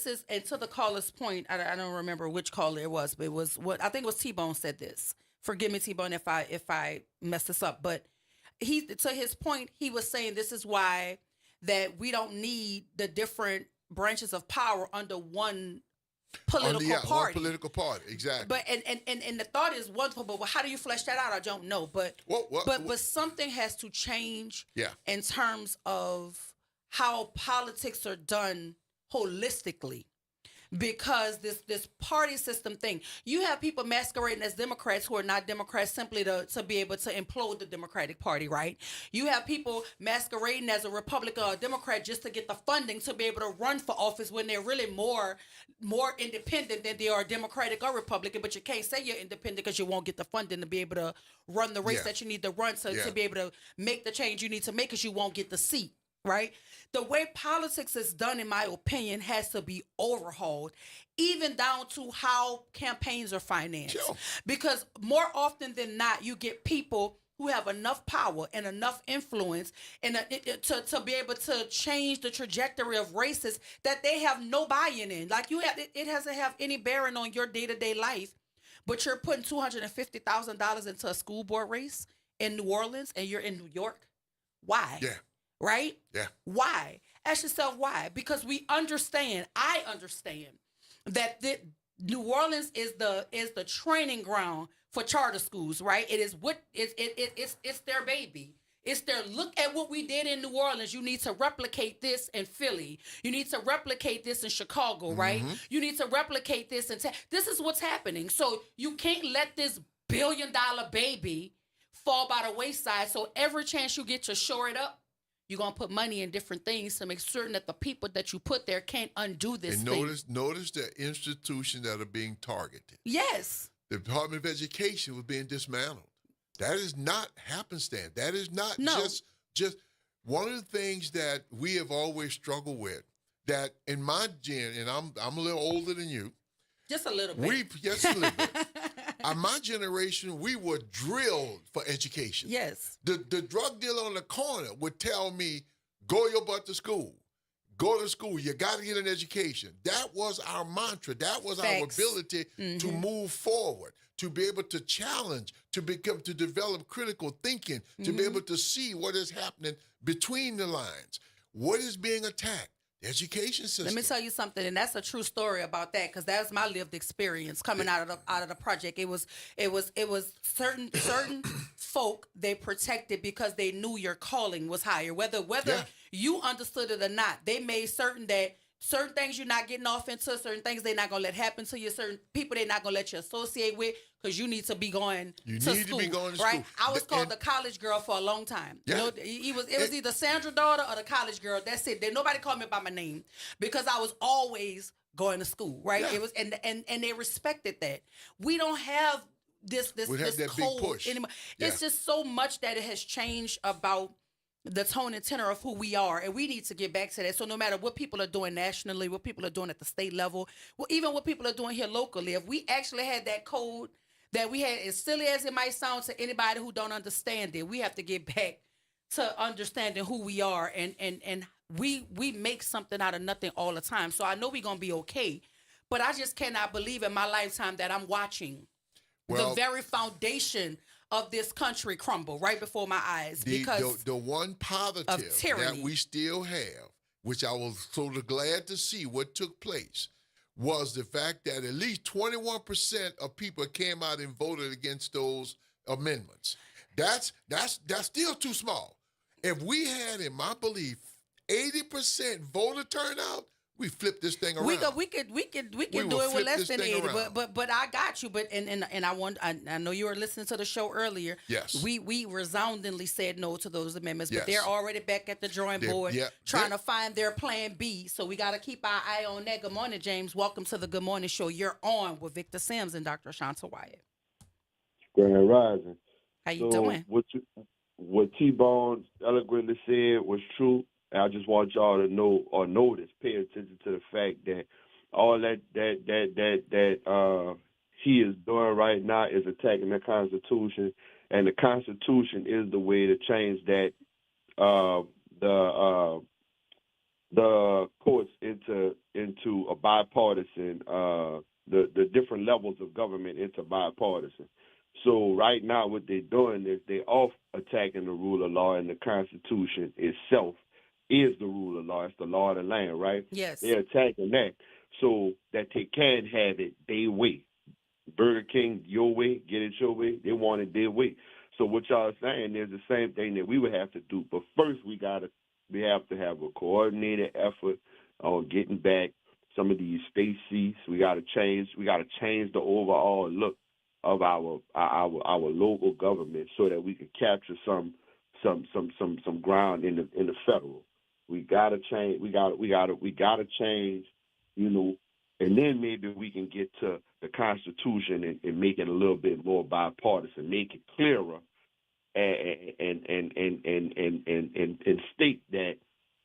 is, and to the caller's point, I don't remember which caller it was, but it was I think it was T-Bone said this. Forgive me, T-Bone, if I mess this up. But to his point, he was saying this is why that we don't need the different branches of power under one political party. One political party, exactly. But and the thought is wonderful, but how do you flesh that out? I don't know. But something has to change in terms of how politics are done holistically, because this party system thing, you have people masquerading as Democrats who are not Democrats simply to be able to implode the Democratic Party, right? You have people masquerading as a Republican or a Democrat just to get the funding to be able to run for office when they're really more independent than they are Democratic or Republican, but you can't say you're independent because you won't get the funding to be able to run the race that you need to run to be able to make the change you need to make because you won't get the seat. Right? The way politics is done, in my opinion, has to be overhauled, even down to how campaigns are financed. Sure. Because more often than not, you get people who have enough power and enough influence to be able to change the trajectory of races that they have no buy-in in. Like it doesn't have any bearing on your day-to-day life, but you're putting $250,000 into a school board race in New Orleans and you're in New York. Why? Yeah. Right? Yeah. Why? Ask yourself why. Because I understand that New Orleans is the training ground for charter schools, right? It is what it's their baby. It's their look at what we did in New Orleans. You need to replicate this in Philly. You need to replicate this in Chicago, right? You need to replicate this in this is what's happening. So you can't let this billion-dollar baby fall by the wayside. So every chance you get to shore it up, you're going to put money in different things to make certain that the people that you put there can't undo this thing. Notice the institutions that are being targeted. Yes. The Department of Education was being dismantled. That is not happenstance. That is not just one of the things that we have always struggled with. That in my gen, and I'm a little older than you. Just a little bit. Just a little bit. My generation, we were drilled for education. Yes. The drug dealer on the corner would tell me, go your butt to school. Go to school. You got to get an education. That was our mantra. That was our ability to move forward, to be able to challenge, to develop critical thinking, to be able to see what is happening between the lines. What is being attacked? The education system. Let me tell you something, and that's a true story about that, because that was my lived experience coming out of the project. It was certain folk they protected because they knew your calling was higher. Whether you understood it or not, they made certain that certain things you're not getting off into, certain things they're not gonna let happen to you, certain people they're not gonna let you associate with, because you need to be going to school. Right? I was called the college girl for a long time. Yeah. You know, it was either Sandra daughter or the college girl. That's it. Nobody called me by my name because I was always going to school. Right? Yeah. It was and they respected that. We don't have this code big push anymore. Yeah. It's just so much that it has changed about the tone and tenor of who we are, and we need to get back to that. So no matter what people are doing nationally, what people are doing at the state level, well, even what people are doing here locally, if we actually had that code that we had, as silly as it might sound to anybody who don't understand it, we have to get back to understanding who we are, and we make something out of nothing all the time. So I know we're gonna be okay, but I just cannot believe in my lifetime that I'm watching the very foundation of this country crumble right before my eyes. Because the one positive that we still have, which I was sort of glad to see what took place, was the fact that at least 21% of people came out and voted against those amendments. That's still too small. If we had, in my belief, 80% voter turnout, we flip this thing around. We could do it with less than 80. But I got you. But and I know you were listening to the show earlier. Yes. We resoundingly said no to those amendments. Yes. But they're already back at the drawing board trying to find their plan B. So we got to keep our eye on that. Good morning, James. Welcome to the Good Morning Show. You're on with Victor Sims and Dr. Shanta Wyatt. Grand Rising. How you doing? What T-Bone eloquently said was true. And I just want y'all to know or notice, pay attention to the fact that all that he is doing right now is attacking the Constitution, and the Constitution is the way to change that the courts into a bipartisan, the different levels of government into bipartisan. So right now what they're doing is they're off attacking the rule of law, and the Constitution itself is the rule of law. It's the law of the land, right? Yes. They're attacking that so that they can have it their way. Burger King, your way, get it your way. They want it their way. So what y'all are saying is the same thing that we would have to do. But first we have to have a coordinated effort on getting back some of these state seats. We got to change the overall look of our local government so that we can capture some ground in the federal. We gotta change. We gotta change. You know, and then maybe we can get to the Constitution and make it a little bit more bipartisan, make it clearer, and state that,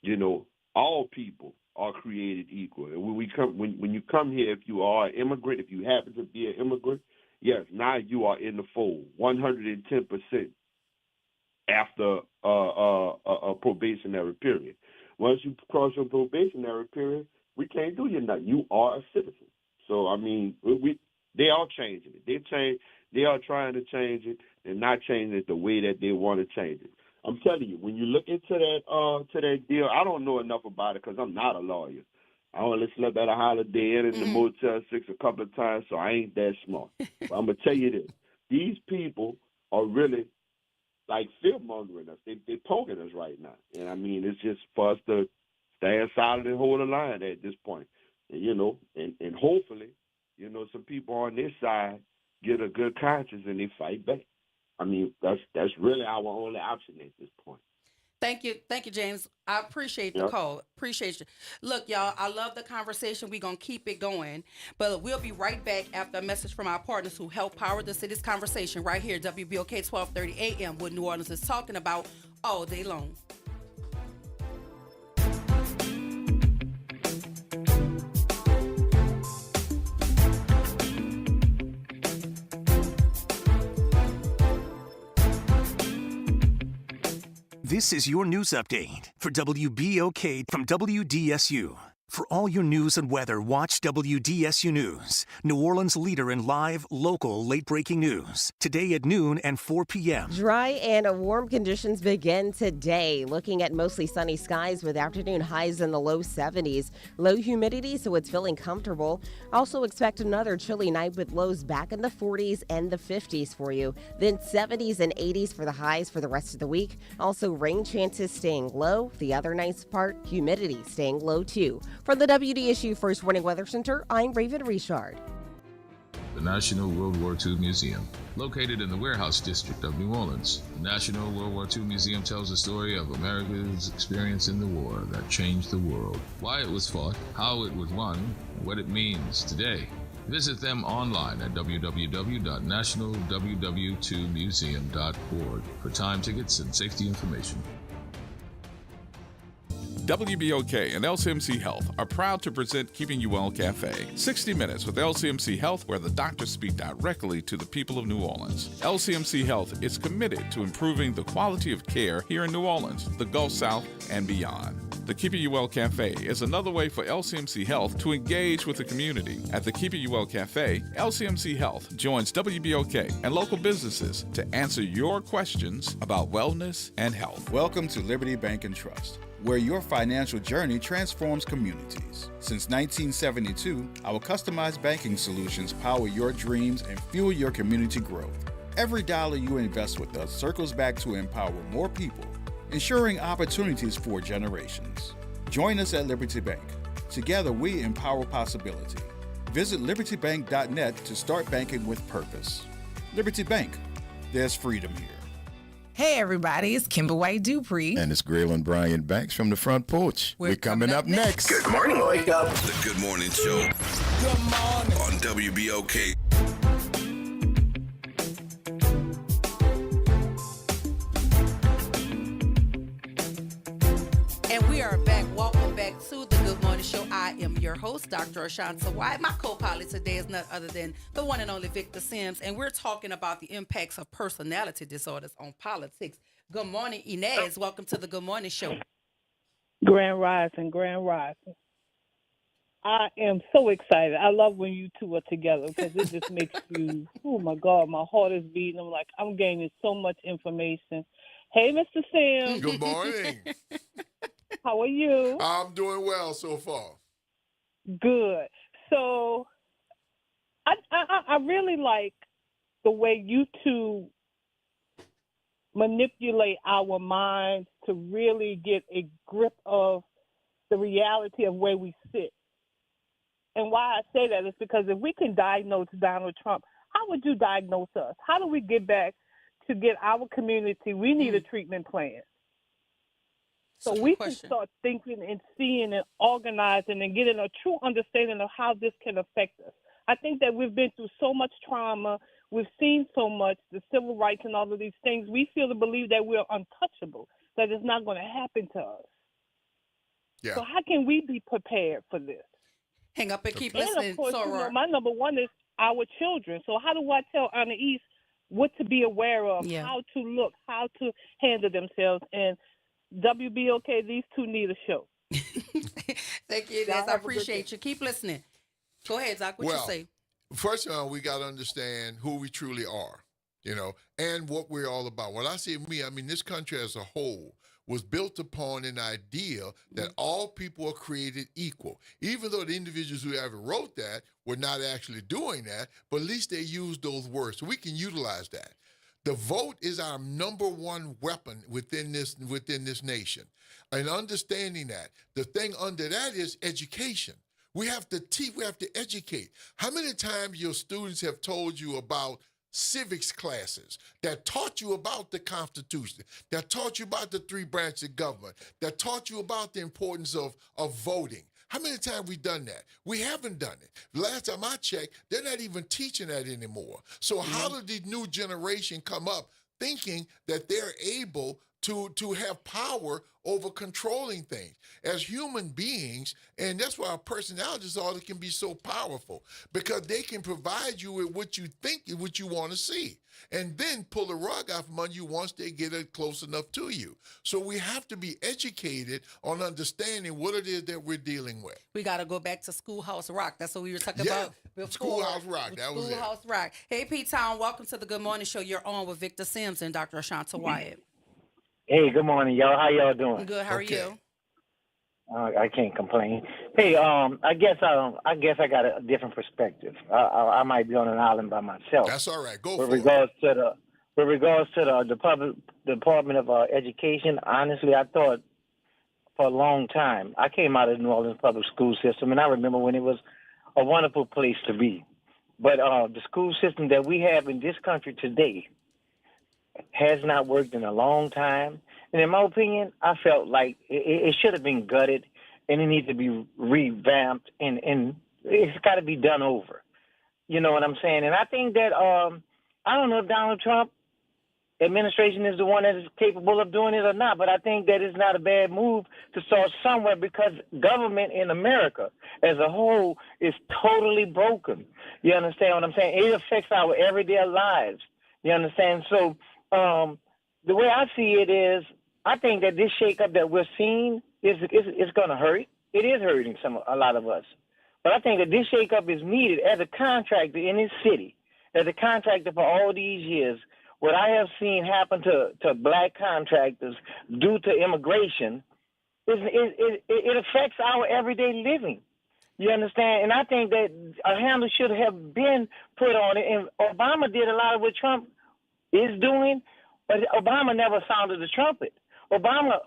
you know, all people are created equal. And when you come here, if you are an immigrant, if you happen to be an immigrant, yes, now you are in the fold, 110%. After a probationary period. Once you cross your probationary period, we can't do you nothing. You are a citizen. So, I mean, they are changing it. They are trying to change it. They're not changing it the way that they want to change it. I'm telling you, when you look into that deal, I don't know enough about it because I'm not a lawyer. I only slept at a Holiday Inn in the Motel 6 a couple of times, so I ain't that smart. But I'm going to tell you this. these people are really like fear mongering us. They're poking us right now. And I mean, it's just for us to stand solid and hold the line at this point. And, you know, and hopefully, you know, some people on this side get a good conscience and they fight back. I mean, that's really our only option at this point. Thank you, James. I appreciate the call. Appreciate you. Look, y'all, I love the conversation. We're going to keep it going. But we'll be right back after a message from our partners who help power the city's conversation right here, WBOK 1230 AM, what New Orleans is talking about all day long. This is your news update for WBOK from WDSU. For all your news and weather, watch WDSU News, New Orleans' leader in live, local, late-breaking news. Today at noon and 4 p.m. Dry and warm conditions begin today. Looking at mostly sunny skies with afternoon highs in the low 70s. Low humidity, so it's feeling comfortable. Also expect another chilly night with lows back in the 40s and the 50s for you. Then 70s and 80s for the highs for the rest of the week. Also rain chances staying low. The other nice part, humidity staying low too. From the WDSU First Warning Weather Center, I'm Raven Richard. The National World War II Museum, located in the Warehouse District of New Orleans. The National World War II Museum tells the story of America's experience in the war that changed the world, why it was fought, how it was won, and what it means today. Visit them online at www.nationalww2museum.org for time tickets and safety information. WBOK and LCMC Health are proud to present Keeping You Well Cafe. 60 minutes with LCMC Health, where the doctors speak directly to the people of New Orleans. LCMC Health is committed to improving the quality of care here in New Orleans, the Gulf South, and beyond. The Keeping You Well Cafe is another way for LCMC Health to engage with the community. At the Keeping You Well Cafe, LCMC Health joins WBOK and local businesses to answer your questions about wellness and health. Welcome to Liberty Bank and Trust, where your financial journey transforms communities. Since 1972, our customized banking solutions power your dreams and fuel your community growth. Every dollar you invest with us circles back to empower more people, ensuring opportunities for generations. Join us at Liberty Bank. Together, we empower possibility. Visit libertybank.net to start banking with purpose. Liberty Bank, there's freedom here. Hey everybody, it's Kimber White Dupree. And it's Graylin Bryant Banks from the front porch. We're coming up next. Good morning, Wake Up. The Good Morning Show. Good morning. On WBOK. And we are back. Welcome back to the Good Morning Show. I am your host, Dr. Ashanta White. My co-pilot today is none other than the one and only Victor Sims, and we're talking about the impacts of personality disorders on politics. Good morning, Inez. Welcome to the Good Morning Show. Grand Rising. I am so excited. I love when you two are together because it just makes you, oh my God, my heart is beating. I'm like, I'm gaining so much information. Hey, Mr. Sims. Good morning. How are you? I'm doing well so far. Good. So I really like the way you two manipulate our minds to really get a grip of the reality of where we sit. And why I say that is because if we can diagnose Donald Trump, how would you diagnose us? How do we get back to get our community? We need a treatment plan. So we can start thinking and seeing and organizing and getting a true understanding of how this can affect us. I think that we've been through so much trauma. We've seen so much, the civil rights and all of these things. We feel to believe that we're untouchable, that it's not going to happen to us. Yeah. So how can we be prepared for this? Hang up and keep listening. And of course, my number one is our children. So how do I tell Anna East what to be aware of, how to look, how to handle themselves? And WBOK, these two need a show. Thank you, Inez. I appreciate you. Keep listening. Go ahead, Zach. What you say? First of all, we got to understand who we truly are, and what we're all about. When I say me, I mean this country as a whole. was built upon an idea that all people are created equal. Even though the individuals who ever wrote that were not actually doing that, but at least they used those words. So we can utilize that. The vote is our number one weapon within this nation. And understanding that, the thing under that is education. We have to teach, we have to educate. How many times your students have told you about civics classes that taught you about the Constitution, that taught you about the three branches of government, that taught you about the importance of voting? How many times have we done that? We haven't done it. Last time I checked, they're not even teaching that anymore. So how did the new generation come up thinking that they're able to have power over controlling things as human beings? And that's why our personality disorder can be so powerful, because they can provide you with what you think, what you want to see, and then pull the rug out from under you once they get it close enough to you. So we have to be educated on understanding what it is that we're dealing with. We got to go back to Schoolhouse Rock. That's what we were talking about before. Schoolhouse Rock, that was it. Schoolhouse Rock. Hey, P-Town, welcome to the Good Morning Show. You're on with Victor Sims and Dr. Ashanta Wyatt. Hey, good morning, y'all. How y'all doing? Good. How are you? I can't complain. Hey, I guess I got a different perspective. I might be on an island by myself. That's all right. Go with for regards it. With regards to the Department of Education, honestly, I thought for a long time. I came out of the New Orleans public school system, and I remember when it was a wonderful place to be. But the school system that we have in this country today has not worked in a long time. And in my opinion, I felt like it should have been gutted, and it needs to be revamped, and it's got to be done over. You know what I'm saying? And I think that, I don't know if Donald Trump administration is the one that is capable of doing it or not, but I think that it's not a bad move to start somewhere, because government in America as a whole is totally broken. You understand what I'm saying? It affects our everyday lives. You understand? So the way I see it is, I think that this shakeup that we're seeing is going to hurt. It is hurting a lot of us. But I think that this shakeup is needed. As a contractor in this city, as a contractor for all these years, what I have seen happen to black contractors due to immigration, it affects our everyday living. You understand? And I think that a handle should have been put on it. And Obama did a lot of what Trump is doing, but Obama never sounded the trumpet. Obama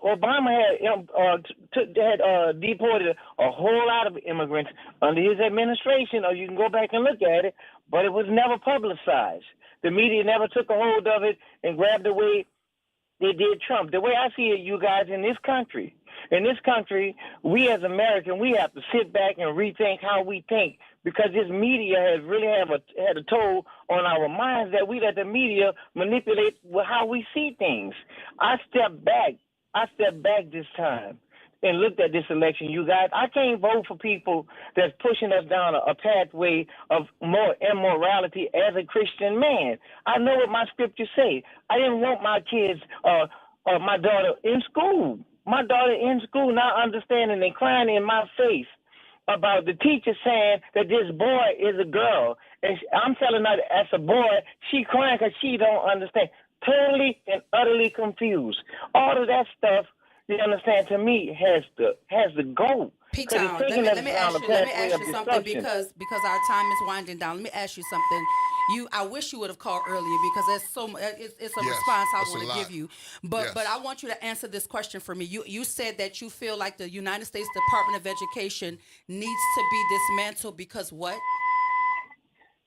had deported a whole lot of immigrants under his administration, or you can go back and look at it, but it was never publicized. The media never took a hold of it and grabbed the way they did Trump. The way I see it, you guys, in this country, we as Americans, we have to sit back and rethink how we think, because this media has really had a toll on our minds, that we let the media manipulate how we see things. I stepped back this time and looked at this election, you guys. I can't vote for people that's pushing us down a pathway of more immorality as a Christian man. I know what my scriptures say. I didn't want my kids, my daughter in school. My daughter in school not understanding and crying in my face about the teacher saying that this boy is a girl. And I'm telling her as a boy, she crying because she don't understand. Totally and utterly confused. All of that stuff, you understand, to me has to go. P-Town, let me ask you something, because our time is winding down. Let me ask you something. I wish you would have called earlier, because it's a response I want to give you. But I want you to answer this question for me. You said that you feel like the United States Department of Education needs to be dismantled because what?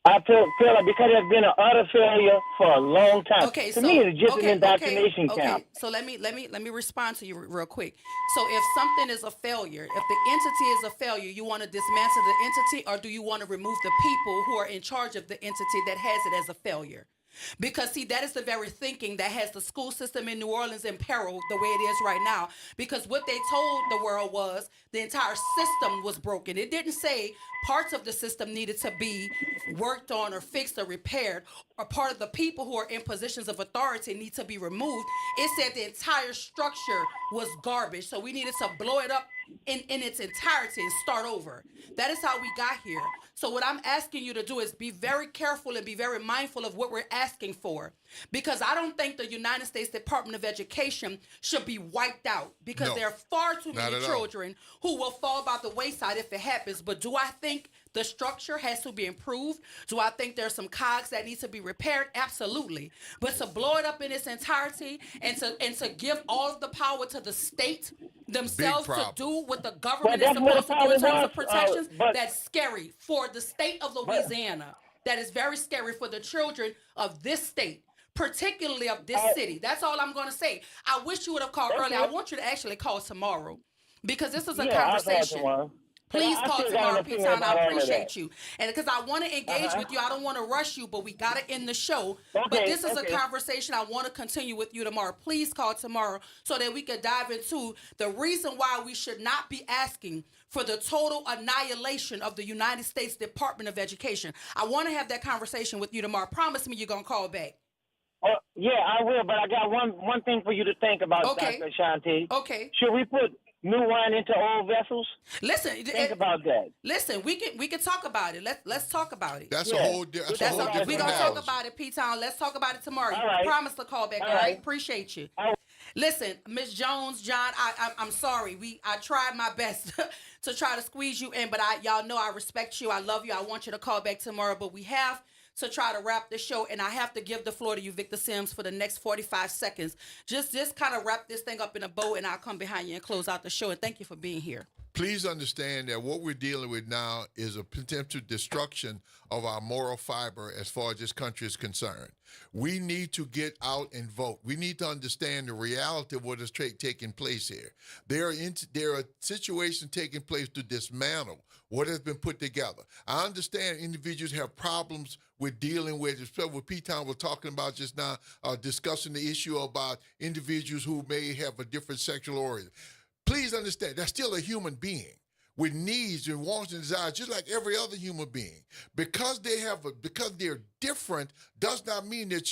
I feel like because there's been an utter failure for a long time. Okay, to me, it's just an indoctrination camp. So let me respond to you real quick. So if something is a failure, if the entity is a failure, you want to dismantle the entity, or do you want to remove the people who are in charge of the entity that has it as a failure? Because, see, that is the very thinking that has the school system in New Orleans in peril the way it is right now. Because what they told the world was the entire system was broken. It didn't say parts of the system needed to be worked on or fixed or repaired, or part of the people who are in positions of authority need to be removed. It said the entire structure was garbage. So we needed to blow it up in its entirety and start over. That is how we got here. So what I'm asking you to do is be very careful and be very mindful of what we're asking for, because I don't think the United States Department of Education should be wiped out, because there are far too many children who will fall by the wayside if it happens. But do I think the structure has to be improved? Do I think there's some cogs that need to be repaired? Absolutely. But to blow it up in its entirety and to give all of the power to the state themselves to do what the government is supposed to do in terms of protections, that's scary for the state of Louisiana. That is very scary for the children of this state, particularly of this city. That's all I'm going to say. I wish you would have called earlier. I want you to actually call tomorrow, because this is a conversation. Please call tomorrow, P-Town. I appreciate you. And because I want to engage with you. I don't want to rush you, but we got to end the show. But this is a conversation I want to continue with you tomorrow. Please call tomorrow so that we can dive into the reason why we should not be asking for the total annihilation of the United States Department of Education. I want to have that conversation with you tomorrow. Promise me you're going to call back. Yeah, I will, but I got one thing for you to think about, Dr. Ashanti. Okay. Should we put new wine into old vessels? Listen, think about that. Listen, we can talk about it. Let's talk about it. That's a whole different. We're gonna talk about it, P-Town. Let's talk about it tomorrow. You promise to call back. All right. Appreciate you. Listen, Miss Jones, John, I'm sorry. I tried my best to try to squeeze you in, but y'all know I respect you. I love you. I want you to call back tomorrow, but we have to try to wrap the show, and I have to give the floor to you, Victor Sims, for the next 45 seconds. Just kind of wrap this thing up in a bow, and I'll come behind you and close out the show. And thank you for being here. Please understand that what we're dealing with now is a potential destruction of our moral fiber as far as this country is concerned. We need to get out and vote. We need to understand the reality of what is taking place here. There are situations taking place to dismantle what has been put together. I understand individuals have problems with dealing with, especially what P-Town was talking about just now, discussing the issue about individuals who may have a different sexual origin. Please understand, that's still a human being with needs and wants and desires, just like every other human being. Because they're different does not mean that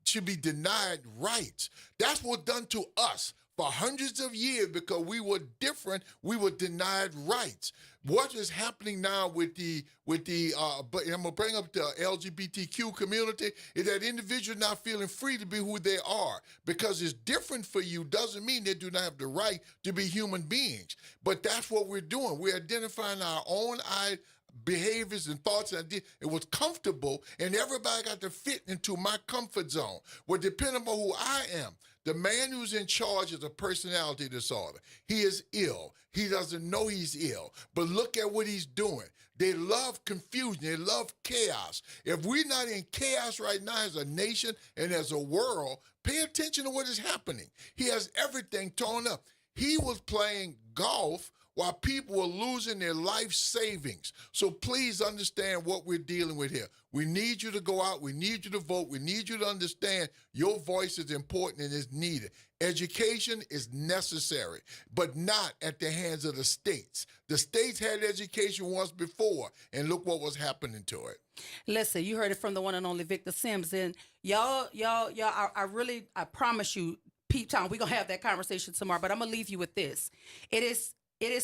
should be denied rights. That's what's done to us for hundreds of years. Because we were different, we were denied rights. What is happening now but I'm gonna bring up the LGBTQ community, is that individuals not feeling free to be who they are. Because it's different for you doesn't mean they do not have the right to be human beings. But that's what we're doing. We're identifying our own behaviors and thoughts and ideas. It was comfortable, and everybody got to fit into my comfort zone. Well, depending on who I am, the man who's in charge is a personality disorder. He is ill. He doesn't know he's ill. But look at what he's doing. They love confusion. They love chaos. If we're not in chaos right now as a nation and as a world, pay attention to what is happening. He has everything torn up. He was playing golf while people were losing their life savings. So please understand what we're dealing with here. We need you to go out. We need you to vote. We need you to understand your voice is important and is needed. Education is necessary, but not at the hands of the states. The states had education once before, and look what was happening to it. Listen, you heard it from the one and only Victor Sims. And y'all, I promise you, P-Town, we're going to have that conversation tomorrow, but I'm going to leave you with this. It is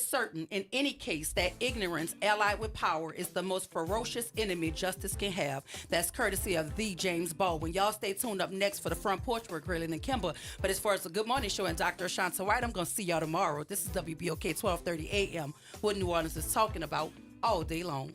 certain in any case that ignorance allied with power is the most ferocious enemy justice can have. That's courtesy of the James Baldwin. Y'all stay tuned up next for the Front Porch with Grilling and Kimber. But as far as the Good Morning Show and Dr. Ashanta White, I'm going to see y'all tomorrow. This is WBOK 1230 AM, what New Orleans is talking about all day long.